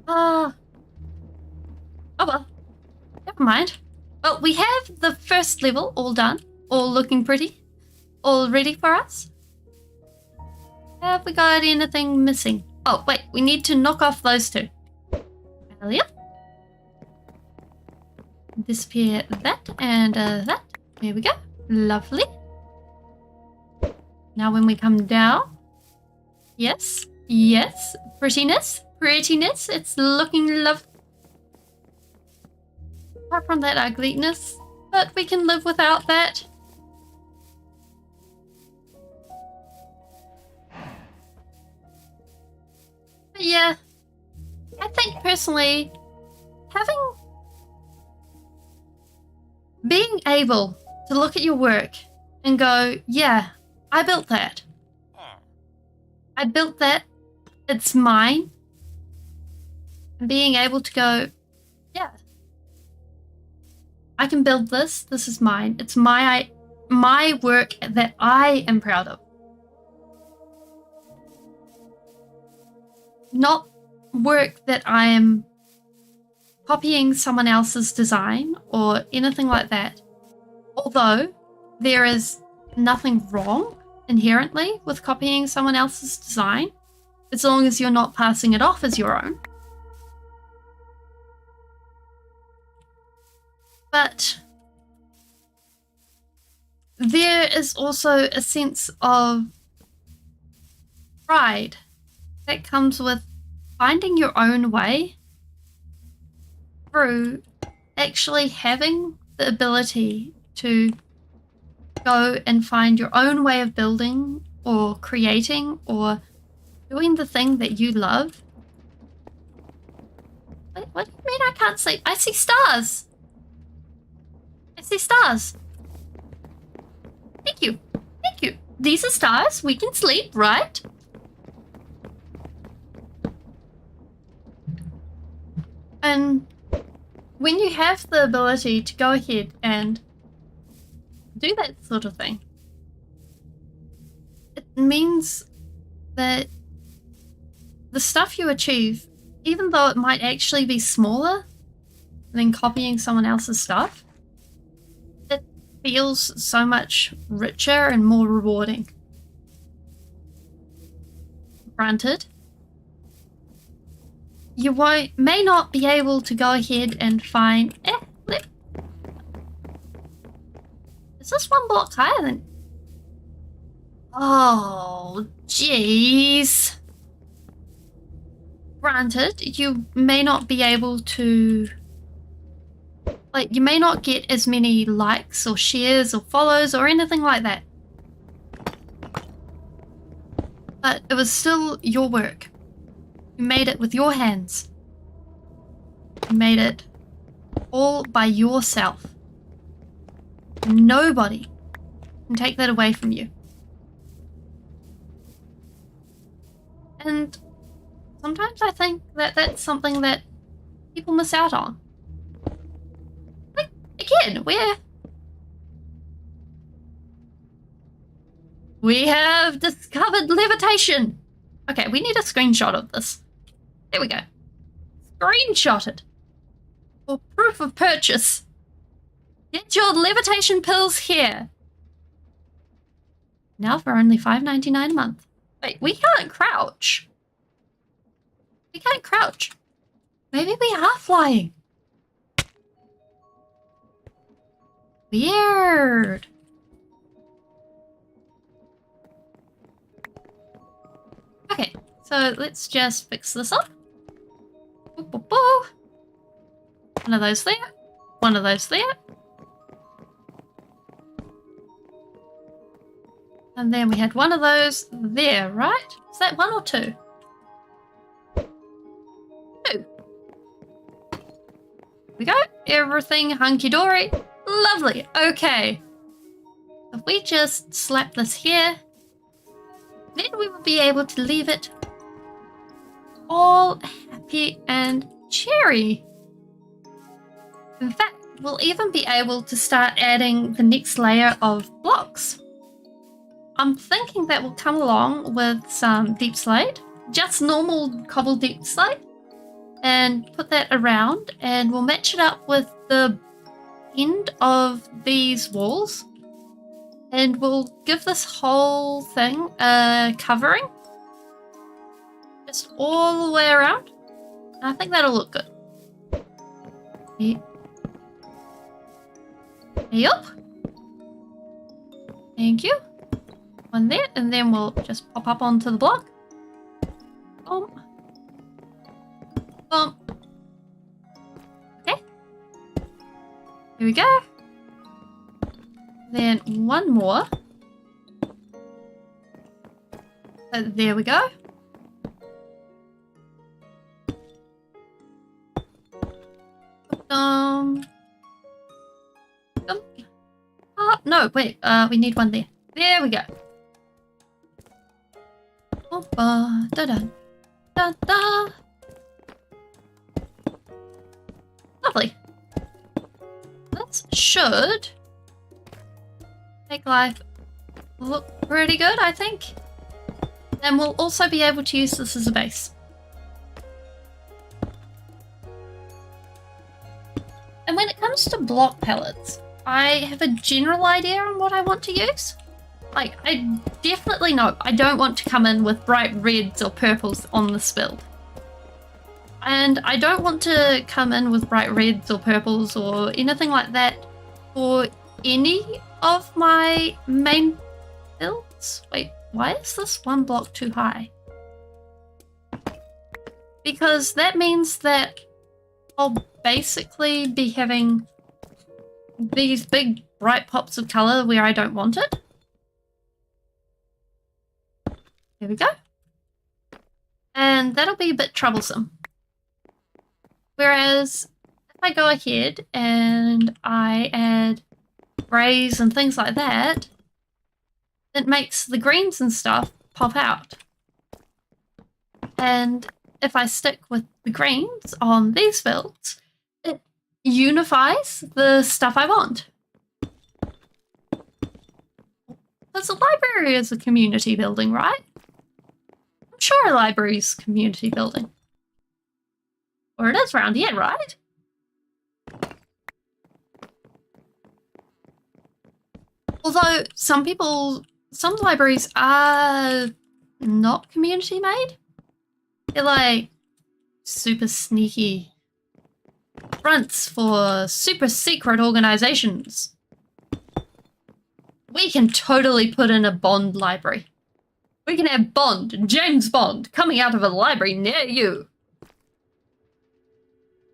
Oh well. Never mind. Well, we have the first level all done. All looking pretty. All ready for us. Have we got anything missing? Oh, wait. We need to knock off those two. Yep. Disappear that and that. There we go. Lovely. Now when we come down. Yes. Yes. Prettiness. Prettiness. It's looking lovely. Apart from that ugliness. But we can live without that. But yeah. I think personally, being able to look at your work and go, yeah, I built that. I built that. It's mine. And being able to go, yeah, I can build this. This is mine. It's my work that I am proud of. Not work that I am copying someone else's design or anything like that. Although there is nothing wrong inherently with copying someone else's design, as long as you're not passing it off as your own. But there is also a sense of pride that comes with finding your own way through actually having the ability to go and find your own way of building or creating or doing the thing that you love. Wait, what do you mean I can't sleep? I see stars. I see stars. Thank you. Thank you. These are stars. We can sleep, right? And when you have the ability to go ahead and do that sort of thing, it means that the stuff you achieve, even though it might actually be smaller than copying someone else's stuff, it feels so much richer and more rewarding. Granted, you may not be able to go ahead and find... Is this one block higher than... Oh, jeez. Granted, you may not be able to... Like, you may not get as many likes or shares or follows or anything like that. But it was still your work. You made it with your hands. You made it all by yourself. Nobody can take that away from you. And sometimes I think that that's something that people miss out on. Like, again, we have discovered levitation. Okay, we need a screenshot of this. There we go. Screenshot it. For proof of purchase. Get your levitation pills here. Now for only $5.99 a month. Wait, we can't crouch. We can't crouch. Maybe we are flying. Weird. Okay, so let's just fix this up. Boop, boop, boop. One of those there. One of those there. And then we had one of those there, right? Is that 1 or 2? 2. There we go. Everything hunky-dory. Lovely. Okay. If we just slap this here, then we will be able to leave it all happy and cheery. In fact, we'll even be able to start adding the next layer of blocks. I'm thinking that will come along with some deep slate, just normal cobble deep slate, and put that around, and we'll match it up with the end of these walls, and we'll give this whole thing a covering, just all the way around. And I think that'll look good. Yup. Thank you. One there, and then we'll just pop up onto the block. Boom. Boom. Okay. Here we go. Then one more. There we go. Oh, no, wait. We need one there. There we go. Da-da. Lovely. This should make life look pretty good, I think. And we'll also be able to use this as a base. And when it comes to block palettes, I have a general idea on what I want to use. Like, I definitely know I don't want to come in with bright reds or purples on this build. And I don't want to come in with bright reds or purples or anything like that for any of my main builds. Wait, why is this one block too high? Because that means that I'll basically be having these big bright pops of color where I don't want it. There we go. And that'll be a bit troublesome. Whereas if I go ahead and I add grays and things like that, it makes the greens and stuff pop out. And if I stick with the greens on these builds, it unifies the stuff I want. Because the library is a community building, right? I'm sure a library is community building. Or it is around here, right? Although some libraries are not community made. They're like super sneaky fronts for super secret organizations. We can totally put in a Bond library. We can have Bond, James Bond, coming out of a library near you.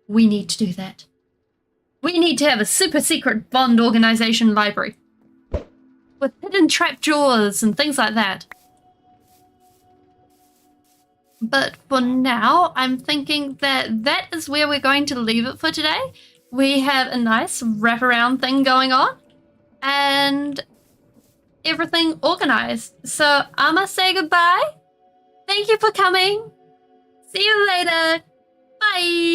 We need to do that. We need to have a super secret Bond organization library with hidden trapdoors and things like that. But for now, I'm thinking that that is where we're going to leave it for today. We have a nice wraparound thing going on and everything organized. So I must say goodbye. Thank you for coming. See you later. Bye.